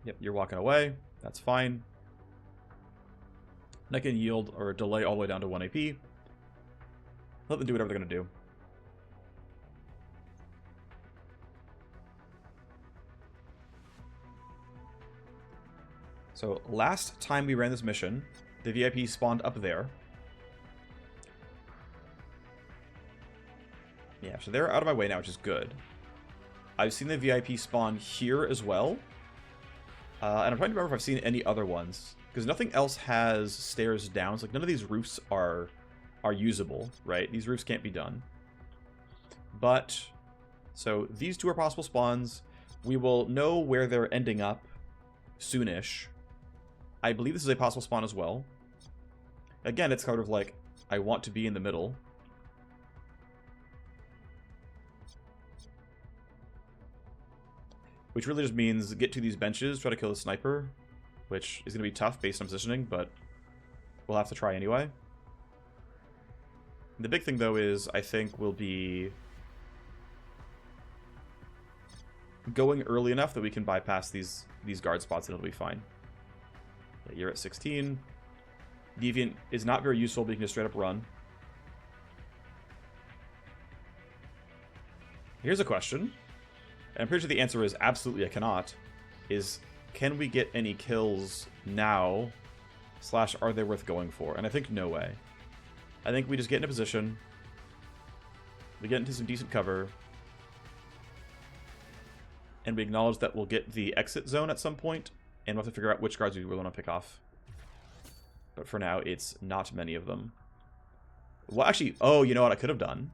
Speaker 1: Yep, you're walking away. That's fine. And I can yield or delay all the way down to 1 AP. Let them do whatever they're going to do. So last time we ran this mission, the VIP spawned up there. Yeah, so they're out of my way now, which is good. I've seen the VIP spawn here as well. And I'm trying to remember if I've seen any other ones. Because nothing else has stairs down. So like none of these roofs are usable, right? These roofs can't be done. But, so these two are possible spawns. We will know where they're ending up soonish. I believe this is a possible spawn as well. Again, it's sort of like, I want to be in the middle. Which really just means get to these benches, try to kill the sniper. Which is going to be tough based on positioning, but we'll have to try anyway. The big thing, though, is I think we'll be going early enough that we can bypass these guard spots and it'll be fine. Yeah, you're at 16. Deviant is not very useful, but you can just straight up run. Here's a question, and I'm pretty sure the answer is absolutely I cannot, is can we get any kills now, / are they worth going for? And I think no way. I think we just get in a position, we get into some decent cover, and we acknowledge that we'll get the exit zone at some point, and we'll have to figure out which guards we really want to pick off. But for now, it's not many of them. Well, actually, oh, you know what I could have done?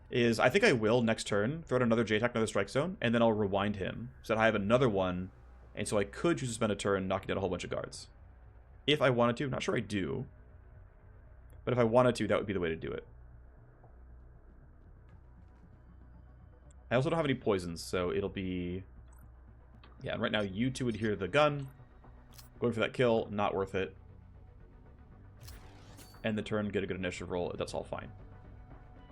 Speaker 1: Is I think I will next turn throw out another JTAC, another strike zone, and then I'll rewind him so that I have another one, and so I could choose to spend a turn knocking down a whole bunch of guards. If I wanted to, not sure I do, but if I wanted to, that would be the way to do it. I also don't have any poisons, so it'll be... Yeah, and right now you two would hear the gun. Going for that kill, not worth it. End the turn, get a good initiative roll, that's all fine.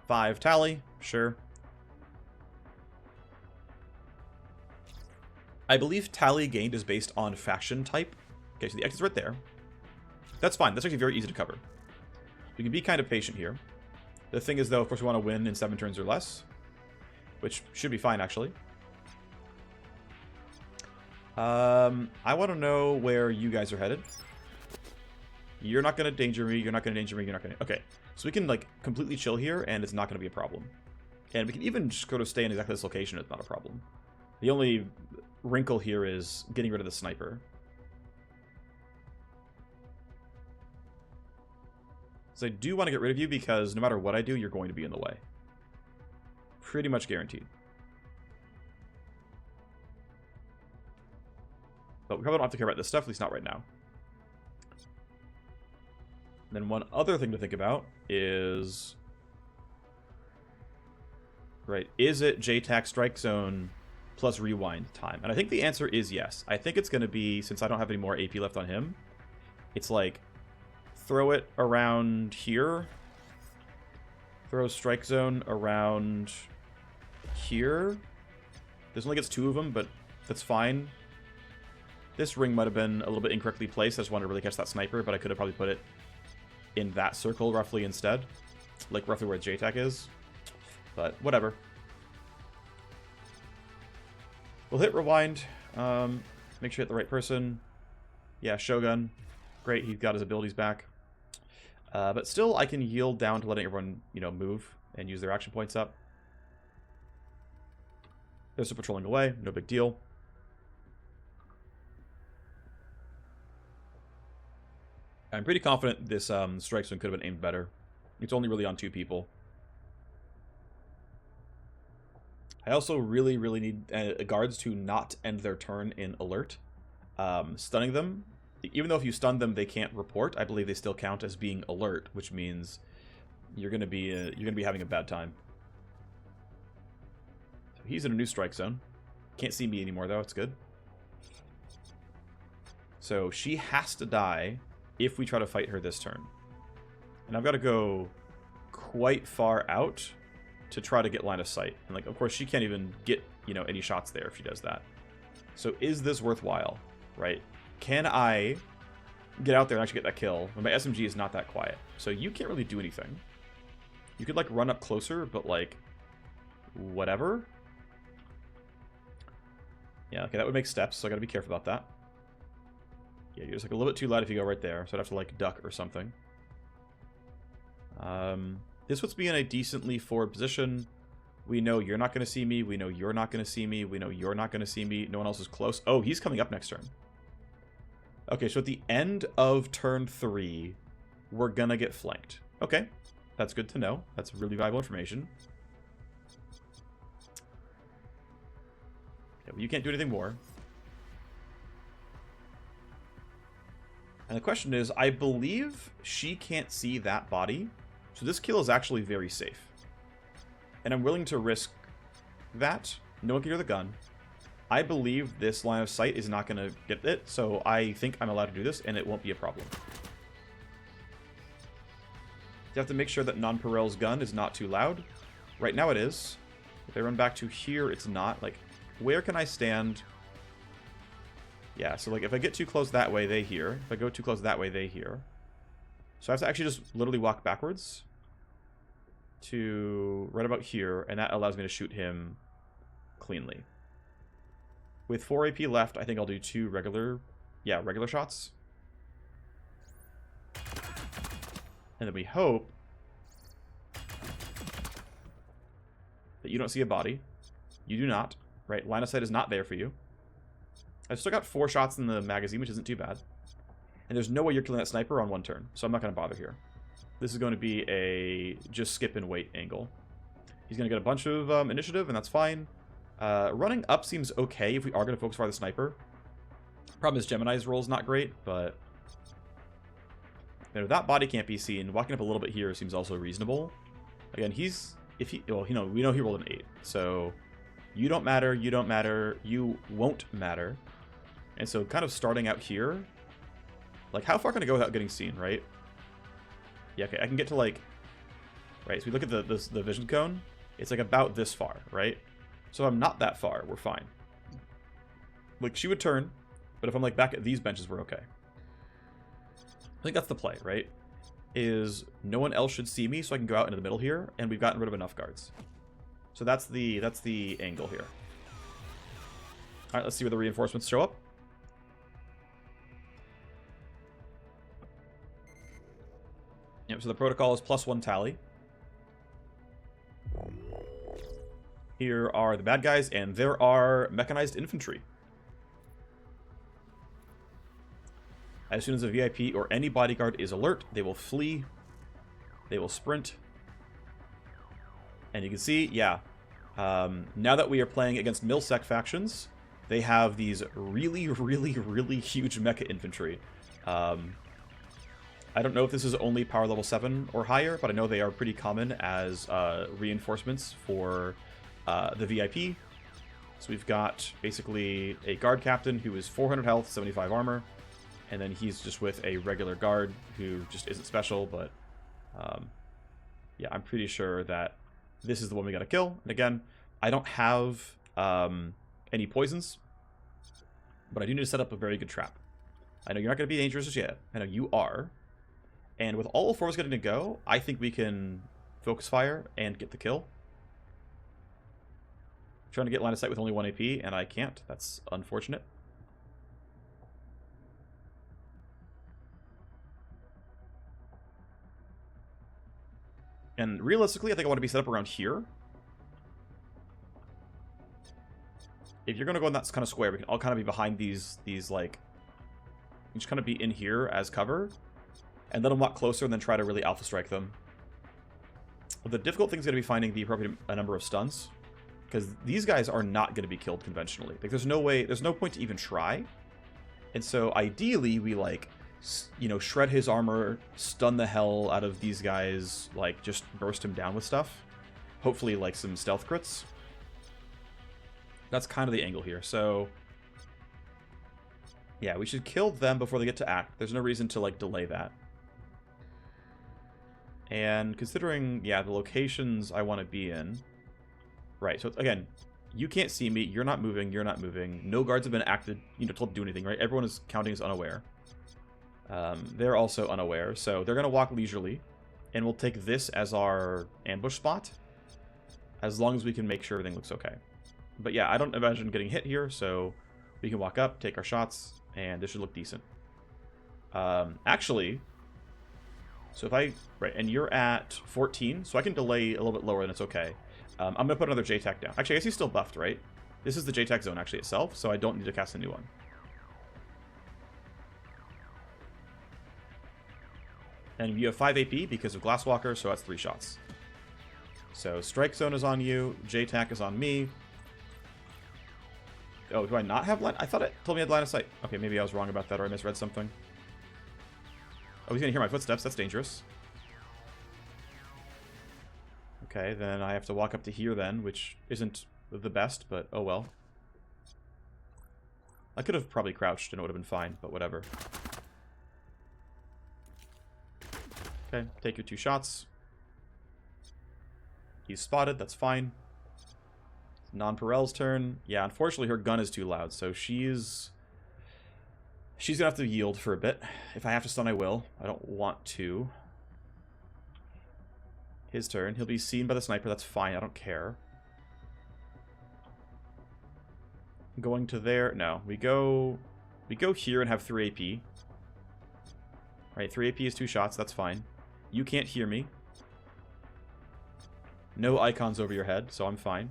Speaker 1: 5 tally, sure. I believe tally gained is based on faction type. Okay, so the X is right there. That's fine, that's actually very easy to cover. We can be kind of patient here. The thing is, though, of course, we want to win in 7 turns or less. Which should be fine, actually. I want to know where you guys are headed. You're not going to danger me, you're not going to danger me, you're not going to... Okay, so we can, like, completely chill here, and it's not going to be a problem. And we can even just go to stay in exactly this location, it's not a problem. The only wrinkle here is getting rid of the sniper. So I do want to get rid of you because no matter what I do, you're going to be in the way. Pretty much guaranteed. But we probably don't have to care about this stuff, at least not right now. And then one other thing to think about is... Right, is it JTAC strike zone plus rewind time? And I think the answer is yes. I think it's going to be, since I don't have any more AP left on him, it's like, throw it around here. Throw strike zone around here. This only gets 2 of them, but that's fine. This ring might have been a little bit incorrectly placed. I just wanted to really catch that sniper, but I could have probably put it in that circle roughly instead. Like roughly where JTAC is. But whatever. We'll hit rewind. Make sure you hit the right person. Yeah, Shogun. Great, he got his abilities back. But still, I can yield down to letting everyone, you know, move and use their action points up. They're still patrolling away, no big deal. I'm pretty confident this strike zone could have been aimed better. It's only really on 2 people. I also really need guards to not end their turn in alert. Stunning them, even though if you stun them they can't report, I believe they still count as being alert, which means you're gonna be having a bad time. So he's in a new strike zone. Can't see me anymore though. It's good. So she has to die if we try to fight her this turn, and I've got to go quite far out to try to get line of sight. And like, of course, she can't even get, you know, any shots there if she does that. So is this worthwhile, right? Can I get out there and actually get that kill when my SMG is not that quiet? So you can't really do anything. You could like run up closer, but like, whatever. Yeah, okay, that would make steps, so I gotta be careful about that. Yeah, you're just like a little bit too loud if you go right there, so I'd have to like duck or something. This puts me in a decently forward position. We know you're not going to see me. We know you're not going to see me. We know you're not going to see me. No one else is close. Oh, he's coming up next turn. Okay, so at the end of turn 3, we're going to get flanked. Okay, that's good to know. That's really valuable information. Okay, well, you can't do anything more. And the question is, I believe she can't see that body. So this kill is actually very safe. And I'm willing to risk that. No one can hear the gun. I believe this line of sight is not going to get it, so I think I'm allowed to do this, and it won't be a problem. You have to make sure that Non-Perel's gun is not too loud. Right now it is. If I run back to here, it's not. Like, where can I stand? Yeah, so like if I get too close that way, they hear. If I go too close that way, they hear. So I have to actually just literally walk backwards to right about here, and that allows me to shoot him cleanly. With 4 AP left, I think I'll do 2 regular shots. And then we hope that you don't see a body. You do not, right? Line of sight is not there for you. I've still got 4 shots in the magazine, which isn't too bad. And there's no way you're killing that sniper on 1 turn, so I'm not going to bother here. This is going to be a just skip and wait angle. He's going to get a bunch of initiative, and that's fine. Running up seems okay if we are going to focus fire the sniper. Problem is Gemini's roll is not great, but you know, that body can't be seen. Walking up a little bit here seems also reasonable. Again, well, you know, we know he rolled an 8, so you don't matter, you don't matter, you won't matter. And so kind of starting out here, like how far can I go without getting seen, right? Yeah, okay, I can get to like, right, so we look at the vision cone, it's like about this far, right? So if I'm not that far, we're fine. Like, she would turn, but if I'm like back at these benches, we're okay. I think that's the play, right? Is no one else should see me, so I can go out into the middle here, and we've gotten rid of enough guards. So that's the angle here. Alright, let's see where the reinforcements show up. Yep, so the protocol is +1 tally. Here are the bad guys, and there are mechanized infantry. As soon as a VIP or any bodyguard is alert, they will flee. They will sprint. And you can see, yeah, now that we are playing against Milsec factions, they have these really, really, really huge mecha infantry. I don't know if this is only power level 7 or higher, but I know they are pretty common as reinforcements for the VIP. So we've got basically a guard captain who is 400 health, 75 armor, and then he's just with a regular guard who just isn't special, but yeah, I'm pretty sure that this is the one we gotta kill. And again, I don't have any poisons, but I do need to set up a very good trap. I know you're not going to be dangerous just yet. I know you are. And with all 4 of us getting to go, I think we can focus fire and get the kill. Trying to get line of sight with only 1 AP, and I can't. That's unfortunate. And realistically, I think I want to be set up around here. If you're going to go in that kind of square, we can all kind of be behind these like... just kind of be in here as cover. And let them walk closer and then try to really alpha strike them. The difficult thing is going to be finding the appropriate number of stuns. Because these guys are not going to be killed conventionally. Like, there's no point to even try. And so, ideally, we, like, you know, shred his armor, stun the hell out of these guys, like, just burst him down with stuff. Hopefully, like, some stealth crits. That's kind of the angle here. So, yeah, we should kill them before they get to act. There's no reason to, like, delay that. And considering, yeah, the locations I want to be in... Right, so again, you can't see me, you're not moving, no guards have been acted, you know, told to do anything, right? Everyone is counting as unaware. They're also unaware, so they're going to walk leisurely, and we'll take this as our ambush spot, as long as we can make sure everything looks okay. But yeah, I don't imagine getting hit here, so we can walk up, take our shots, and this should look decent. Actually, so if I... Right, and you're at 14, so I can delay a little bit lower, and it's okay. I'm going to put another JTAC down. Actually, I guess he's still buffed, right? This is the JTAC zone, actually, itself, so I don't need to cast a new one. And you have 5 AP because of Glasswalker, so that's 3 shots. So Strike Zone is on you, JTAC is on me. Oh, do I not have line? I thought it told me I had line of sight. Okay, maybe I was wrong about that, or I misread something. Oh, he's gonna hear my footsteps. That's dangerous. Okay, then I have to walk up to here then, which isn't the best, but oh well. I could have probably crouched and it would have been fine, but whatever. Okay, take your 2 shots. He's spotted, that's fine. Non-Perel's turn. Yeah, unfortunately her gun is too loud, so she's gonna have to yield for a bit. If I have to stun, I will. I don't want to. His turn. He'll be seen by the sniper, that's fine, I don't care. Going to there. No, we go here and have 3 AP. Right, 3 AP is 2 shots, that's fine. You can't hear me. No icons over your head, so I'm fine.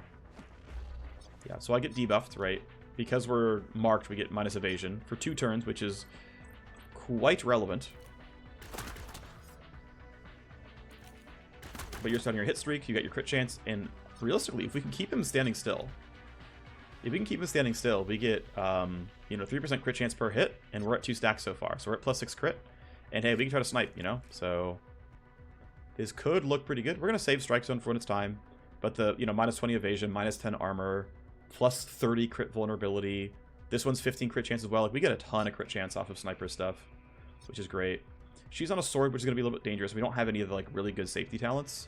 Speaker 1: Yeah, so I get debuffed, right? Because we're marked, we get minus evasion for 2 turns, which is quite relevant. But you're starting your hit streak, you get your crit chance, and realistically, if we can keep him standing still, we get, 3% crit chance per hit, and we're at 2 stacks so far. So we're at +6 crit, and hey, we can try to snipe, you know? So this could look pretty good. We're going to save Strike Zone for when it's time, but the, minus 20 evasion, minus 10 armor, plus 30 crit vulnerability. This one's 15 crit chance as well. Like, we get a ton of crit chance off of sniper stuff, which is great. She's on a sword, which is going to be a little bit dangerous. We don't have any of the, like, really good safety talents.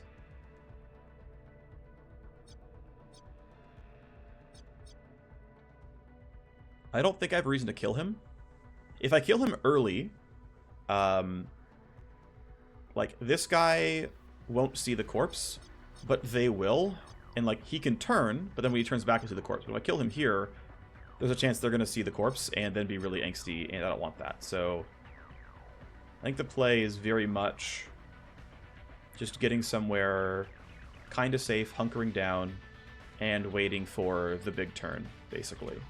Speaker 1: I don't think I have a reason to kill him. If I kill him early, like, this guy won't see the corpse, but they will. And, like, he can turn, but then when he turns back into the corpse. But if I kill him here, there's a chance they're going to see the corpse and then be really angsty, and I don't want that. So I think the play is very much just getting somewhere kind of safe, hunkering down, and waiting for the big turn, basically.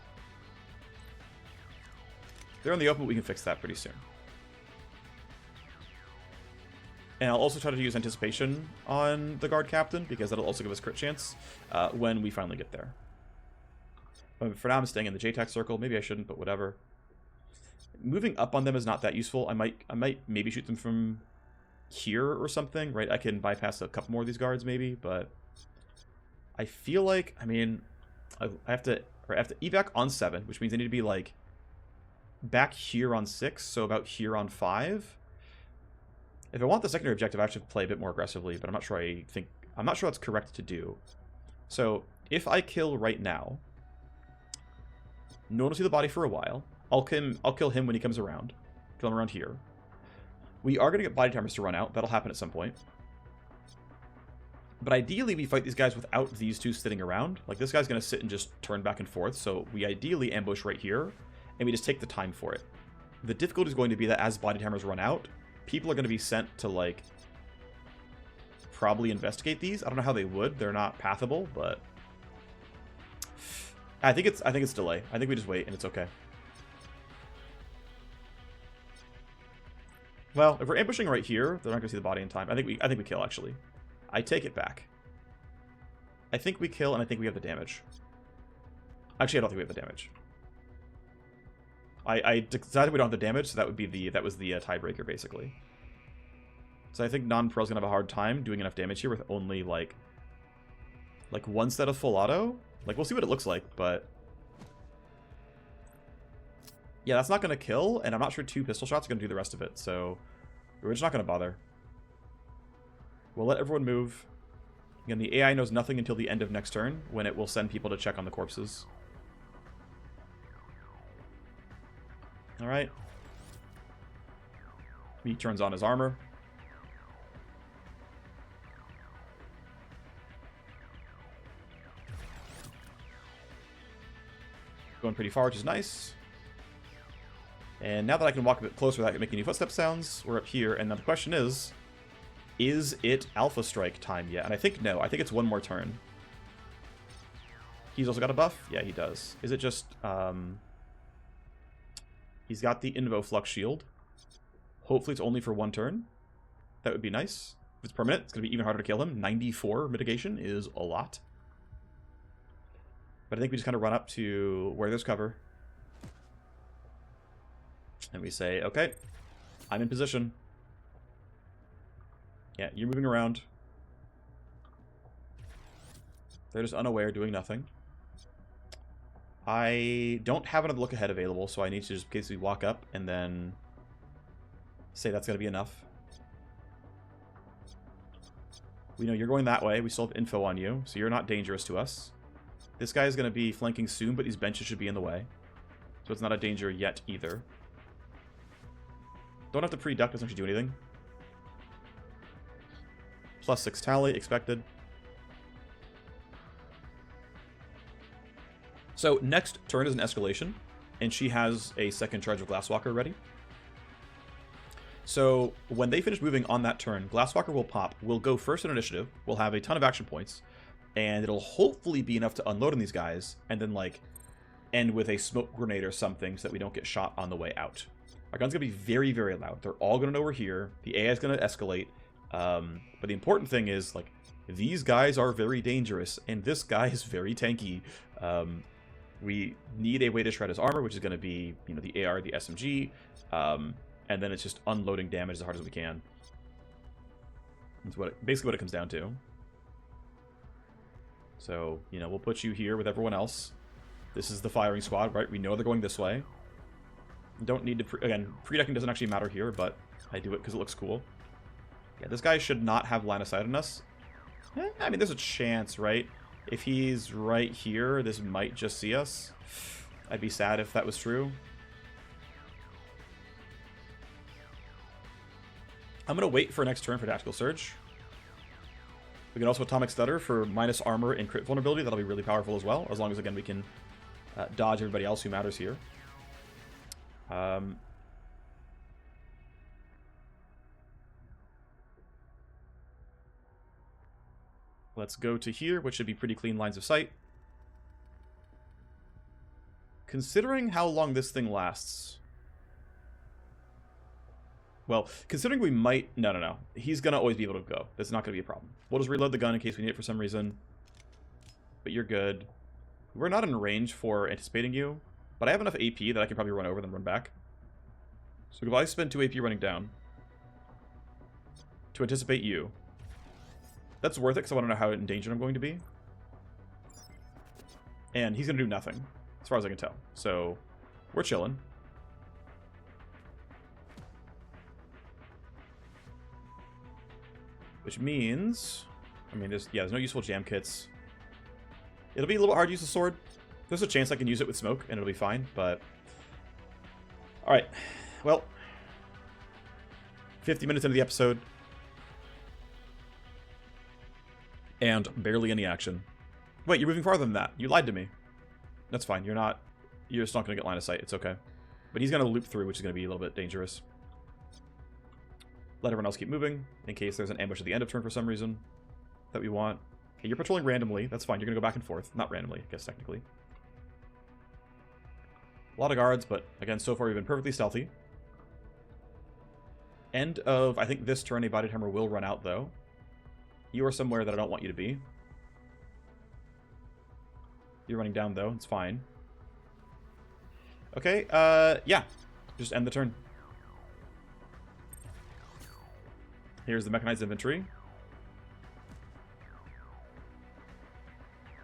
Speaker 1: If they're in the open, we can fix that pretty soon. And I'll also try to use Anticipation on the guard captain, because that'll also give us crit chance when we finally get there. But for now, I'm staying in the JTAC circle. Maybe I shouldn't, but whatever. Moving up on them is not that useful. I might maybe shoot them from here or something, right? I can bypass a couple more of these guards, maybe, but I feel like, I mean, I have to evac on 7, which means I need to be, like, back here on 6, so about here on 5. If I want the secondary objective, I should play a bit more aggressively, but I'm not sure that's correct to do. So if I kill right now, no one will see the body for a while. I'll kill him when he comes around. Kill him around here. We are going to get body timers to run out. That'll happen at some point. But ideally, we fight these guys without these two sitting around. Like, this guy's going to sit and just turn back and forth. So we ideally ambush right here, and we just take the time for it. The difficulty is going to be that as body timers run out, people are going to be sent to, like, probably investigate these. I don't know how they would. They're not pathable, but I think it's delay. I think we just wait and it's okay. Well, if we're ambushing right here, they're not going to see the body in time. I think we kill, actually. I take it back. I think we kill, and I think we have the damage. Actually, I don't think we have the damage. I decided we don't have the damage, so that was the tiebreaker, basically. So I think non-pro's gonna have a hard time doing enough damage here with only like one set of full auto. Like, we'll see what it looks like, but yeah, that's not gonna kill, and I'm not sure 2 pistol shots are gonna do the rest of it. So we're just not gonna bother. We'll let everyone move. Again, the AI knows nothing until the end of next turn, when it will send people to check on the corpses. Alright. He turns on his armor. Going pretty far, which is nice. And now that I can walk a bit closer without making any footstep sounds, we're up here. And now the question is it Alpha Strike time yet? And I think no. I think it's one more turn. He's also got a buff? Yeah, he does. Is it just... He's got the Invo Flux Shield. Hopefully it's only for one turn. That would be nice. If it's permanent, it's going to be even harder to kill him. 94 mitigation is a lot. But I think we just kind of run up to where there's cover. And we say, okay, I'm in position. Yeah, you're moving around. They're just unaware, doing nothing. I don't have another look ahead available, so I need to just basically walk up and then say that's going to be enough. We know you're going that way. We still have info on you, so you're not dangerous to us. This guy is going to be flanking soon, but these benches should be in the way. So it's not a danger yet either. Don't have to pre-duck, doesn't actually do anything. +6 tally, expected. So next turn is an escalation, and she has a second charge of Glasswalker ready. So when they finish moving on that turn, Glasswalker will pop. We'll go first in initiative. We'll have a ton of action points, and it'll hopefully be enough to unload on these guys, and then like end with a smoke grenade or something so that we don't get shot on the way out. Our gun's gonna be very, very loud. They're all gonna know we're here. The AI is gonna escalate. But the important thing is, like, these guys are very dangerous, and this guy is very tanky. We need a way to shred his armor, which is going to be, you know, the AR, the SMG, and then it's just unloading damage as hard as we can. That's basically what it comes down to. So, you know, we'll put you here with everyone else. This is the firing squad, right? We know they're going this way. Don't need to, again, pre-decking doesn't actually matter here, but I do it because it looks cool. Yeah, this guy should not have line of sight on us. I mean, there's a chance, right? If he's right here, this might just see us. I'd be sad if that was true. I'm going to wait for next turn for Tactical Surge. We can also Atomic Stutter for minus armor and crit vulnerability. That'll be really powerful as well, as long as, again, we can dodge everybody else who matters here. Let's go to here, which should be pretty clean lines of sight. Considering how long this thing lasts... Well, considering we might... No. He's going to always be able to go. That's not going to be a problem. We'll just reload the gun in case we need it for some reason. But you're good. We're not in range for anticipating you, but I have enough AP that I can probably run over then run back. So if I spend 2 AP running down to anticipate you, that's worth it because I want to know how endangered I'm going to be. And he's going to do nothing, as far as I can tell. So we're chilling. Which means, I mean, there's no useful jam kits. It'll be a little hard to use the sword. There's a chance I can use it with smoke and it'll be fine, but... Alright, well, 50 minutes into the episode. And barely any action. Wait, you're moving farther than that. You lied to me. That's fine, you're just not going to get line of sight, it's okay. But he's going to loop through, which is going to be a little bit dangerous. Let everyone else keep moving, in case there's an ambush at the end of turn for some reason that we want. Okay, you're patrolling randomly, that's fine, you're going to go back and forth. Not randomly, I guess, technically. A lot of guards, but again, so far we've been perfectly stealthy. End of, I think this turn, a body timer will run out, though. You are somewhere that I don't want you to be. You're running down, though, it's fine. Okay, yeah. Just end the turn. Here's the mechanized infantry.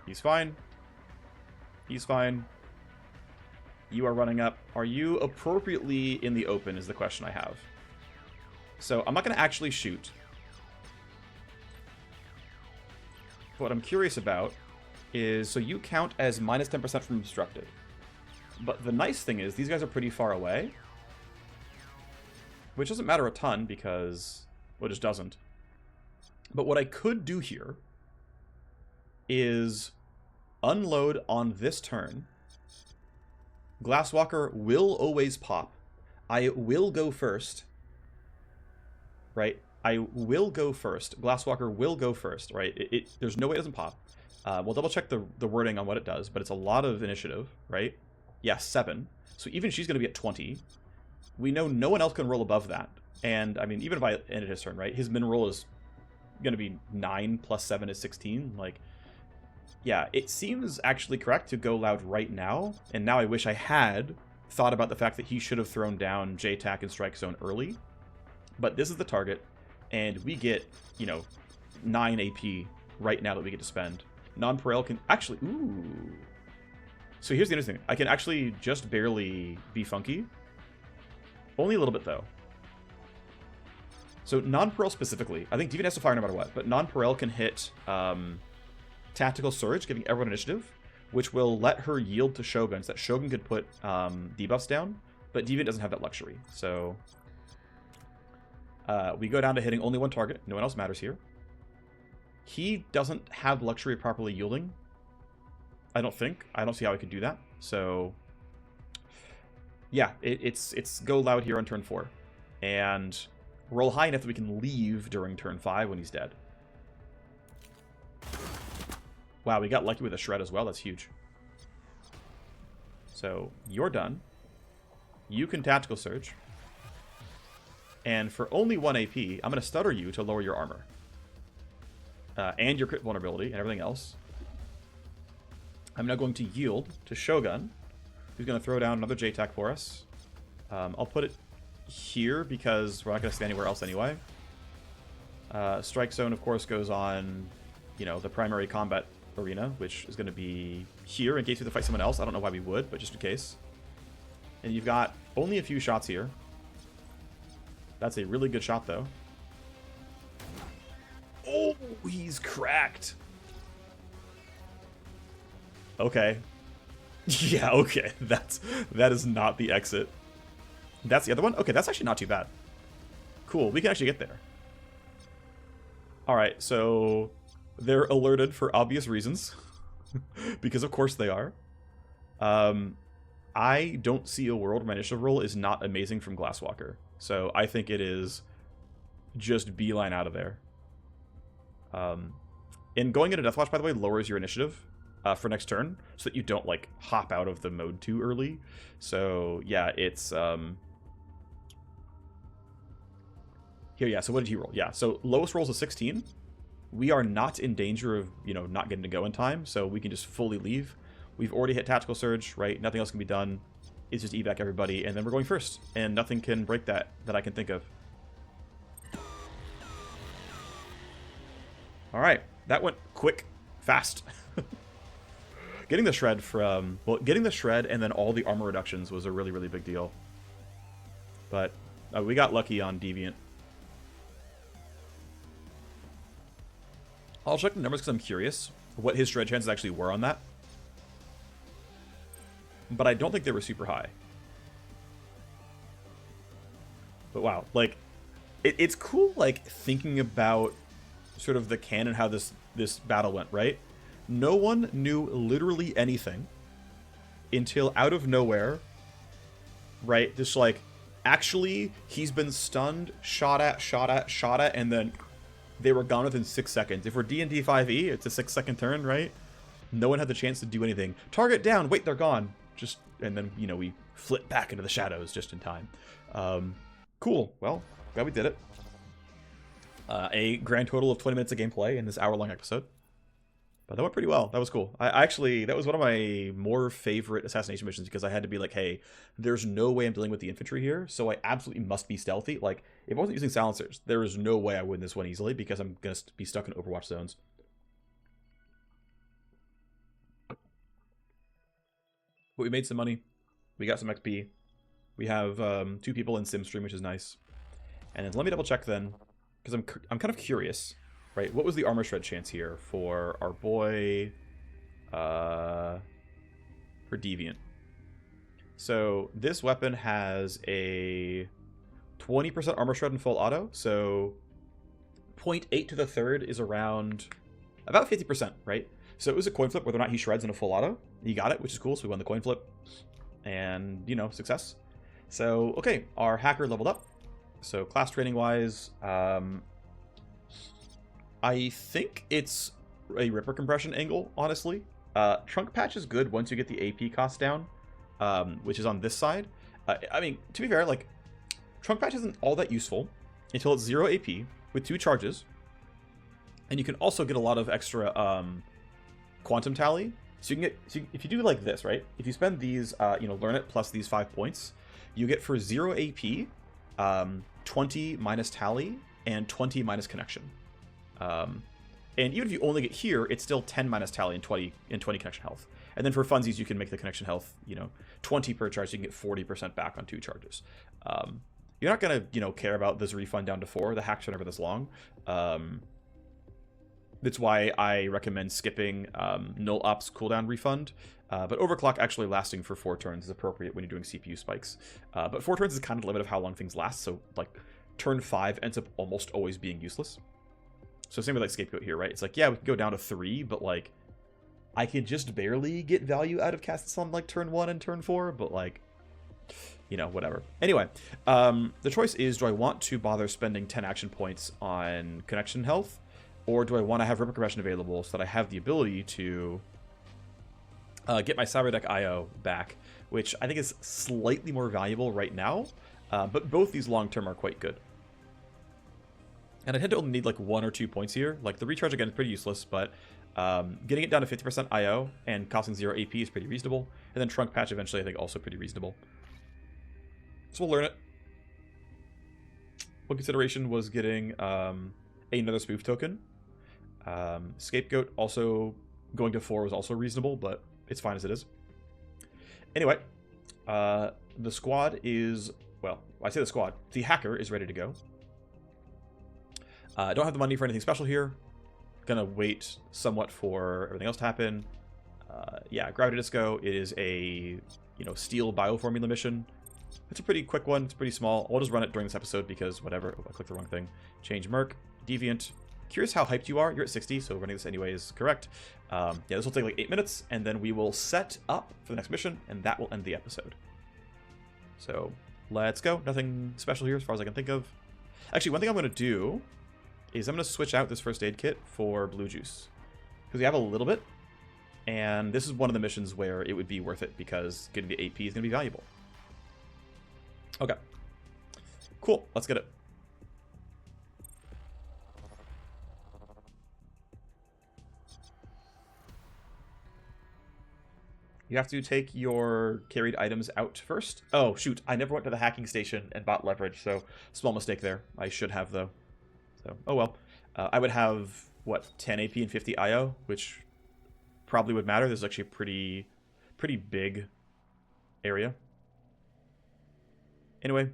Speaker 1: He's fine. He's fine. You are running up. Are you appropriately in the open is the question I have. So I'm not going to actually shoot. What I'm curious about is, so you count as minus 10% from obstructed. But the nice thing is, these guys are pretty far away. Which doesn't matter a ton, because... well, it just doesn't. But what I could do here is unload on this turn. Glasswalker will always pop. I will go first. Right? I will go first. Glasswalker will go first, right? There's no way it doesn't pop. We'll double check the wording on what it does, but it's a lot of initiative, right? Yeah, 7. So even she's going to be at 20. We know no one else can roll above that. And, I mean, even if I ended his turn, right? His min roll is going to be 9 plus 7 is 16. Like, yeah, it seems actually correct to go loud right now. And now I wish I had thought about the fact that he should have thrown down J-Tac and Strike Zone early. But this is the target, and we get, you know, 9 AP right now that we get to spend. Non-Parel can actually... Ooh. So here's the interesting thing. I can actually just barely be funky. Only a little bit, though. So non-Parel specifically, I think Deviant has to fire no matter what, but non-Parel can hit Tactical Surge, giving everyone initiative, which will let her yield to Shogun, so that Shogun could put debuffs down, but Deviant doesn't have that luxury, so... we go down to hitting only one target. No one else matters here. He doesn't have luxury of properly yielding. I don't think. I don't see how I could do that. So, yeah, it's go loud here on turn 4. And roll high enough that we can leave during turn 5 when he's dead. Wow, we got lucky with a shred as well. That's huge. So, you're done. You can Tactical Surge. And for only 1 AP, I'm going to stutter you to lower your armor. And your crit vulnerability and everything else. I'm now going to yield to Shogun, who's going to throw down another J-Tac for us. I'll put it here because we're not going to stay anywhere else anyway. Strike Zone, of course, goes on, you know, the primary combat arena, which is going to be here in case we have to fight someone else. I don't know why we would, but just in case. And you've got only a few shots here. That's a really good shot, though. Oh, he's cracked. Okay. Yeah, okay. That is not the exit. That's the other one? Okay, that's actually not too bad. Cool, we can actually get there. Alright, so they're alerted for obvious reasons. Because of course they are. I don't see a world where my initiative roll is not amazing from Glasswalker. So I think it is just beeline out of there. And going into Deathwatch, by the way, lowers your initiative for next turn, so that you don't, like, hop out of the mode too early. So, yeah, it's... Here, yeah, so what did he roll? Yeah, so lowest rolls a 16. We are not in danger of, you know, not getting to go in time, so we can just fully leave. We've already hit Tactical Surge, right? Nothing else can be done. It's just evac everybody, and then we're going first. And nothing can break that I can think of. Alright, that went quick, fast. Getting the shred from... Well, getting the shred and then all the armor reductions was a really, really big deal. But we got lucky on Deviant. I'll check the numbers because I'm curious what his shred chances actually were on that. But I don't think they were super high. But wow, like, it's cool, like, thinking about sort of the canon, how this battle went, right? No one knew literally anything until out of nowhere, right? Just like, actually, he's been stunned, shot at, and then they were gone within 6 seconds. If we're D&D 5e, it's a 6-second turn, right? No one had the chance to do anything. Target down, wait, they're gone. Just, and then, you know, we flip back into the shadows just in time. Cool. Well, glad we did it. A grand total of 20 minutes of gameplay in this hour-long episode. But that went pretty well. That was cool. I actually, that was one of my more favorite assassination missions because I had to be like, hey, there's no way I'm dealing with the infantry here, so I absolutely must be stealthy. Like, if I wasn't using silencers, there is no way I win this one easily because I'm going to be stuck in Overwatch zones. But we made some money. We got some XP. We have 2 people in SimStream, which is nice. And then let me double check then, because I'm kind of curious, right? What was the armor shred chance here for our boy, for Deviant? So this weapon has a 20% armor shred in full auto. So 0.8 to the third is around about 50%, right? So it was a coin flip whether or not he shreds in a full auto. He got it, which is cool. So we won the coin flip. And, you know, success. So, okay, our hacker leveled up. So class training wise, I think it's a Ripper compression angle, honestly. Trunk patch is good once you get the AP cost down, which is on this side. I mean, to be fair, like, trunk patch isn't all that useful until it's 0 AP with 2 charges. And you can also get a lot of extra quantum tally. So you can get, if you do like this, right? If you spend these, learn it plus these 5 points, you get for 0 AP, 20 minus tally and 20 minus connection. And even if you only get here, it's still 10 minus tally and 20 connection health. And then for funsies, you can make the connection health, 20 per charge, so you can get 40% back on 2 charges. You're not gonna, care about this refund down to 4. The hacks are never this long. That's why I recommend skipping null ops cooldown refund. But overclock actually lasting for 4 turns is appropriate when you're doing CPU spikes. But 4 turns is kind of the limit of how long things last. So like turn 5 ends up almost always being useless. So same with like Scapegoat here, right? It's like, yeah, we can go down to 3, but like I could just barely get value out of casts on like turn 1 and turn 4, but like, whatever. Anyway, the choice is, do I want to bother spending 10 action points on connection health, or do I want to have Ripper Compression available so that I have the ability to get my Cyber Deck IO back, which I think is slightly more valuable right now, but both these long-term are quite good. And I tend to only need like 1 or 2 points here. Like the recharge again is pretty useless, but getting it down to 50% IO and costing 0 AP is pretty reasonable. And then Trunk Patch eventually I think also pretty reasonable. So we'll learn it. One consideration was getting another spoof token. Scapegoat also going to 4 was also reasonable, but it's fine as it is. Anyway, the squad is, well, I say the squad, the hacker is ready to go. Don't have the money for anything special here. Gonna wait somewhat for everything else to happen. Yeah, Gravity Disco. It is a, steel bioformula mission. It's a pretty quick one. It's pretty small. I'll just run it during this episode because whatever. Oh, I clicked the wrong thing. Change Merc. Deviant. Curious how hyped you are. You're at 60, so running this anyway is correct. Yeah, this will take like 8 minutes, and then we will set up for the next mission, and that will end the episode. So let's go. Nothing special here as far as I can think of. Actually, one thing I'm going to do is I'm going to switch out this first aid kit for blue juice. Because we have a little bit, and this is one of the missions where it would be worth it because getting the AP is going to be valuable. Okay. Cool. Let's get it. You have to take your carried items out first. Oh, shoot. I never went to the hacking station and bought leverage, so small mistake there. I should have, though. So, oh well. I would have, what, 10 AP and 50 IO, which probably would matter. This is actually a pretty big area. Anyway,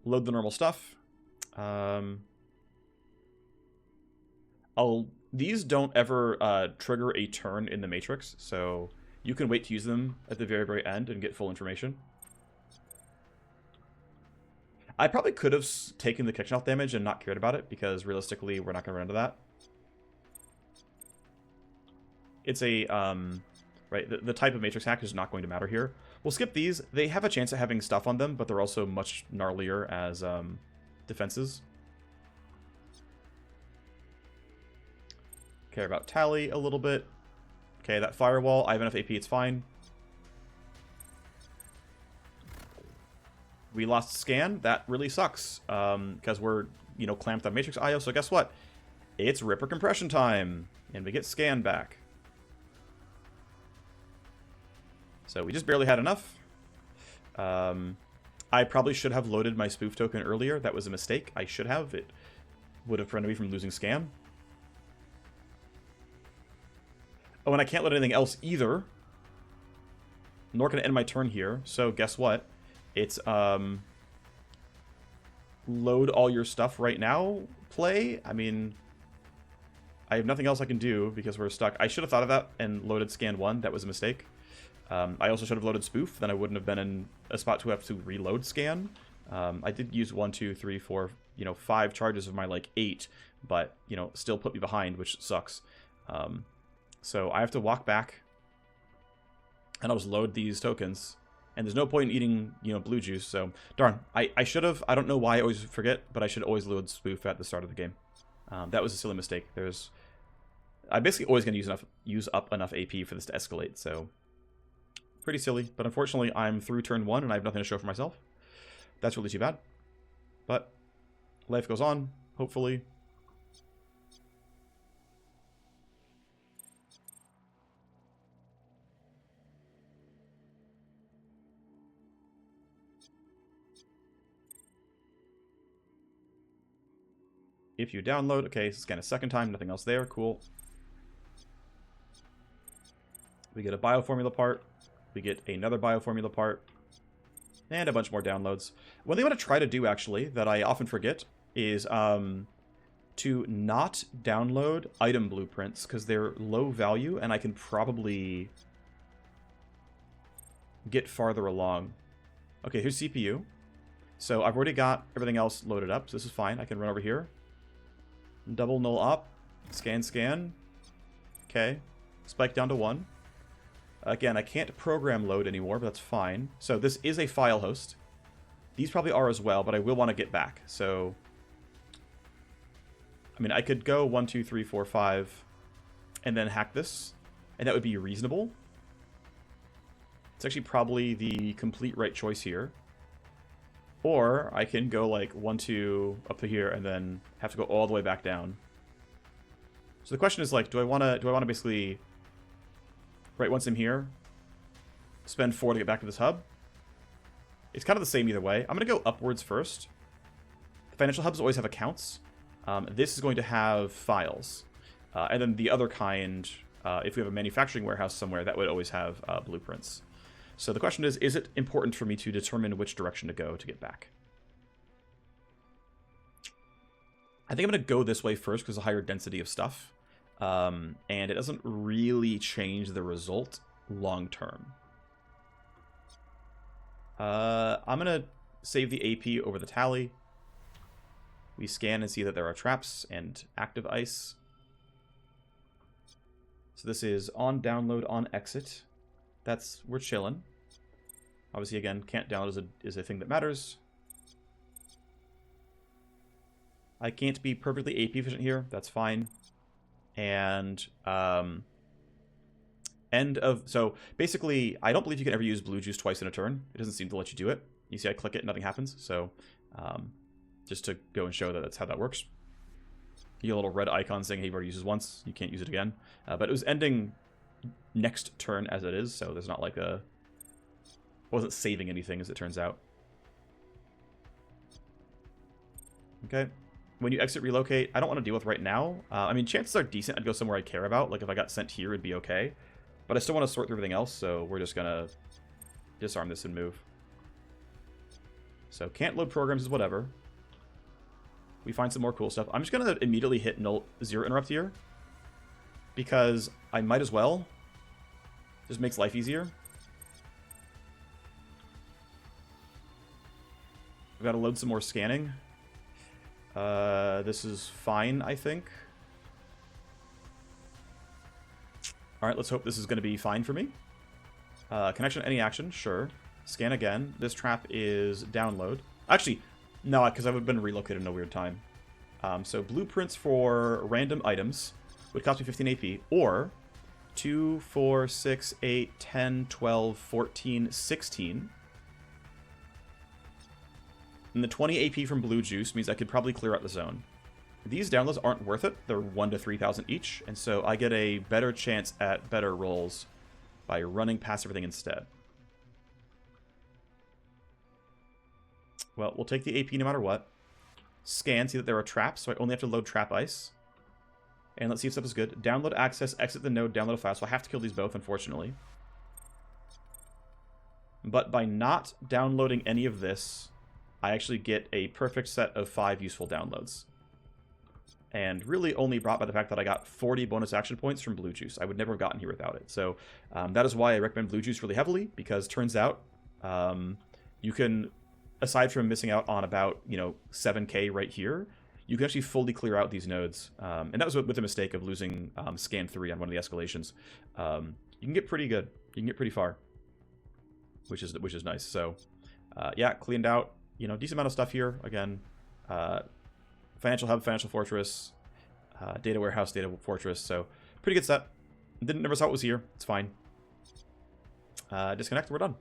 Speaker 1: load the normal stuff. These don't ever trigger a turn in the Matrix, so you can wait to use them at the very, very end and get full information. I probably could have taken the kitchen health damage and not cared about it, because realistically, we're not going to run into that. It's a, right, the type of Matrix hack is not going to matter here. We'll skip these. They have a chance at having stuff on them, but they're also much gnarlier as defenses. Care about tally a little bit. Okay, that firewall, I have enough AP, it's fine. We lost scan. That really sucks, because we're, clamped on Matrix IO, so guess what? It's Ripper compression time, and we get scan back. So we just barely had enough. I probably should have loaded my spoof token earlier. That was a mistake. I should have. It would have prevented me from losing scan. Oh, and I can't load anything else either. Nor can I end my turn here. So guess what? It's load all your stuff right now play. I mean, I have nothing else I can do because we're stuck. I should have thought of that and loaded scan 1. That was a mistake. I also should have loaded spoof. Then I wouldn't have been in a spot to have to reload scan. I did use 1, 2, 3, 4, 5 charges of my like 8, but still put me behind, which sucks. So I have to walk back and I'll just load these tokens And there's no point in eating, blue juice. So, darn. I should have. I don't know why I always forget, but I should always load spoof at the start of the game. That was a silly mistake. I'm basically always going to use up enough AP for this to escalate. So, pretty silly. But unfortunately, I'm through turn 1 and I have nothing to show for myself. That's really too bad. But life goes on, hopefully. If you download, okay, scan a second time, nothing else there, cool. We get a bioformula part, we get another bioformula part, and a bunch more downloads. One thing I'm going to try to do, actually, that I often forget, is to not download item blueprints, because they're low value, and I can probably get farther along. Okay, here's CPU. So I've already got everything else loaded up, so this is fine. I can run over here. Double null up. Scan. Okay. Spike down to 1. Again, I can't program load anymore, but that's fine. So this is a file host. These probably are as well, but I will want to get back. So, I mean, I could go 1, 2, 3, 4, 5, and then hack this, and that would be reasonable. It's actually probably the complete right choice here. Or I can go like 1, 2 up to here and then have to go all the way back down. So the question is like, do I want to basically right once I'm here, spend 4 to get back to this hub? It's kind of the same either way. I'm going to go upwards first. The financial hubs always have accounts. This is going to have files. And then the other kind, if we have a manufacturing warehouse somewhere, that would always have blueprints. So the question is it important for me to determine which direction to go to get back? I think I'm going to go this way first because of the higher density of stuff. And it doesn't really change the result long term. I'm going to save the AP over the tally. We scan and see that there are traps and active ice. So this is on download, on exit. We're chilling. Obviously, again, can't download is a thing that matters. I can't be perfectly AP efficient here. That's fine. And so basically, I don't believe you can ever use blue juice twice in a turn. It doesn't seem to let you do it. You see, I click it, nothing happens. So just to go and show that that's how that works. You get a little red icon saying, hey, you've already used this once. You can't use it again. But it was ending next turn as it is, so there's not like wasn't saving anything as it turns out. Okay, when you exit relocate, I don't want to deal with right now. I mean, chances are decent I'd go somewhere I care about. Like if I got sent here, it'd be okay, but I still want to sort through everything else, so we're just gonna disarm this and move. So can't load programs is whatever. We find some more cool stuff. I'm just gonna immediately hit 0 interrupt here because I might as well. Just makes life easier. We've got to load some more scanning. This is fine, I think. Alright, let's hope this is going to be fine for me. Connection, any action, sure. Scan again. This trap is download. Actually, no, because I've been relocated in a weird time. So blueprints for random items would cost me 15 AP, or 2, 4, 6, 8, 10, 12, 14, 16. And the 20 AP from blue juice means I could probably clear out the zone. These downloads aren't worth it. They're 1 to 3,000 each, and so I get a better chance at better rolls by running past everything instead. Well, we'll take the AP no matter what. Scan, see that there are traps, so I only have to load trap ice. And let's see if stuff is good. Download access, exit the node, download a file. So I have to kill these both, unfortunately. But by not downloading any of this, I actually get a perfect set of 5 useful downloads. And really only brought by the fact that I got 40 bonus action points from blue juice. I would never have gotten here without it. So that is why I recommend blue juice really heavily, because turns out you can, aside from missing out on about 7k right here, you can actually fully clear out these nodes. And that was with the mistake of losing scan 3 on one of the escalations. You can get pretty good. You can get pretty far. which is nice. So, yeah, cleaned out, you know, decent amount of stuff here. Again, financial hub, financial fortress, data warehouse, data fortress. So, pretty good set. Never saw it was here. It's fine. Disconnect. We're done.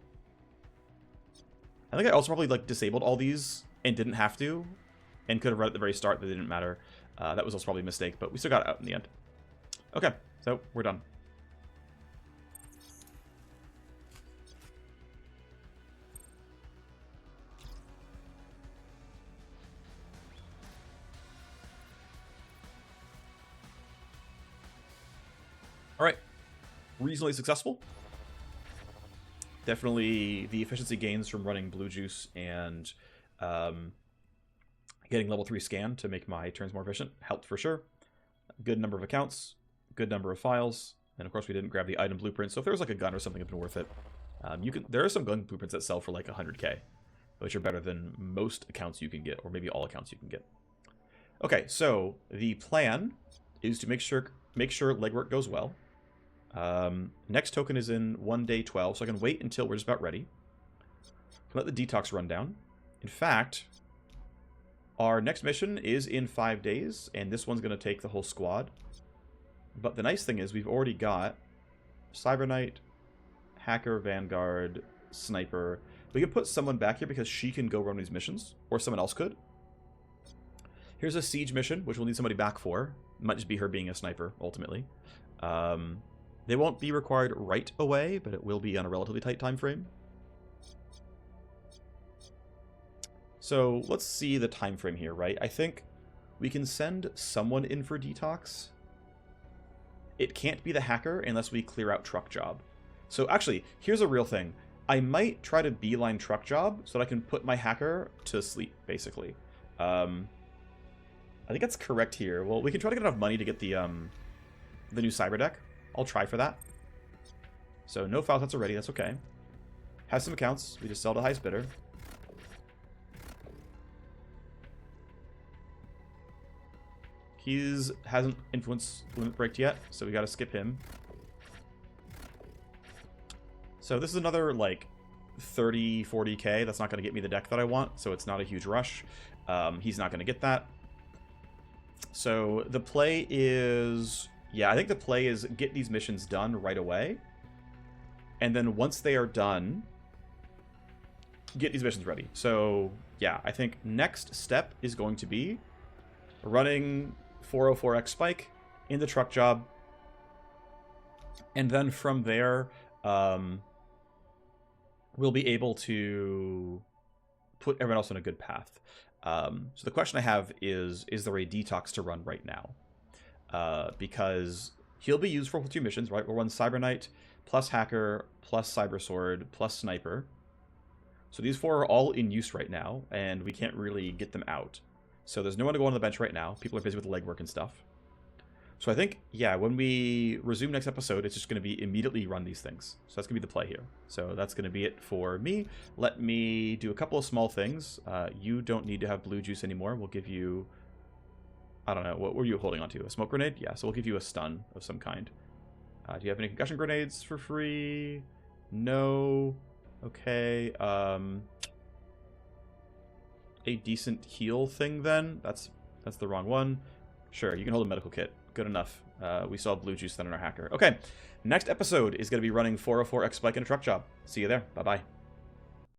Speaker 1: I think I also probably like disabled all these and didn't have to, and could have read at the very start that it didn't matter. That was also probably a mistake, but we still got it out in the end. Okay, so we're done. All right, reasonably successful. Definitely the efficiency gains from running blue juice and getting level 3 scan to make my turns more efficient helped for sure. Good number of accounts, good number of files, and of course we didn't grab the item blueprint. So if there was like a gun or something, it'd been worth it. There are some gun blueprints that sell for like 100k, which are better than most accounts you can get, or maybe all accounts you can get. Okay, so the plan is to make sure legwork goes well. Next token is in 1 day 12, so I can wait until we're just about ready. Let the detox run down. In fact, our next mission is in 5 days, and this one's going to take the whole squad. But the nice thing is we've already got Cyber Knight, Hacker, Vanguard, Sniper. We can put someone back here because she can go run these missions, or someone else could. Here's a siege mission, which we'll need somebody back for. Might just be her being a sniper, ultimately. They won't be required right away, but it will be on a relatively tight time frame. So let's see the time frame here, right? I think we can send someone in for detox. It can't be the hacker unless we clear out truck job. So actually, here's a real thing. I might try to beeline truck job so that I can put my hacker to sleep, basically. I think that's correct here. Well, we can try to get enough money to get the new cyber deck. I'll try for that. So no file sets already, that's okay. Have some accounts. We just sell the highest bidder. He hasn't influence limit breaked yet, so we gotta skip him. So this is another like 30, 40k. That's not gonna get me the deck that I want, so it's not a huge rush. He's not gonna get that. So the play is, yeah, I think the play is get these missions done right away. And then once they are done, get these missions ready. So yeah, I think next step is going to be running 404x spike in the truck job. And then from there, we'll be able to put everyone else on a good path. So the question I have is there a detox to run right now? Because he'll be used for 2 missions, right? We'll run Cyber Knight, plus Hacker, plus Cybersword, plus Sniper. So these 4 are all in use right now, and we can't really get them out. So there's no one to go on the bench right now. People are busy with the legwork and stuff. So I think, yeah, when we resume next episode, it's just going to be immediately run these things. So that's going to be the play here. So that's going to be it for me. Let me do a couple of small things. You don't need to have blue juice anymore. We'll give you, I don't know, what were you holding onto? A smoke grenade? Yeah, so we'll give you a stun of some kind. Do you have any concussion grenades for free? No. Okay. A decent heal thing then? That's the wrong one. Sure, you can hold a medical kit. Good enough. We saw blue juice then in our hacker. Okay, next episode is going to be running 404x spike in a truck job. See you there. Bye-bye.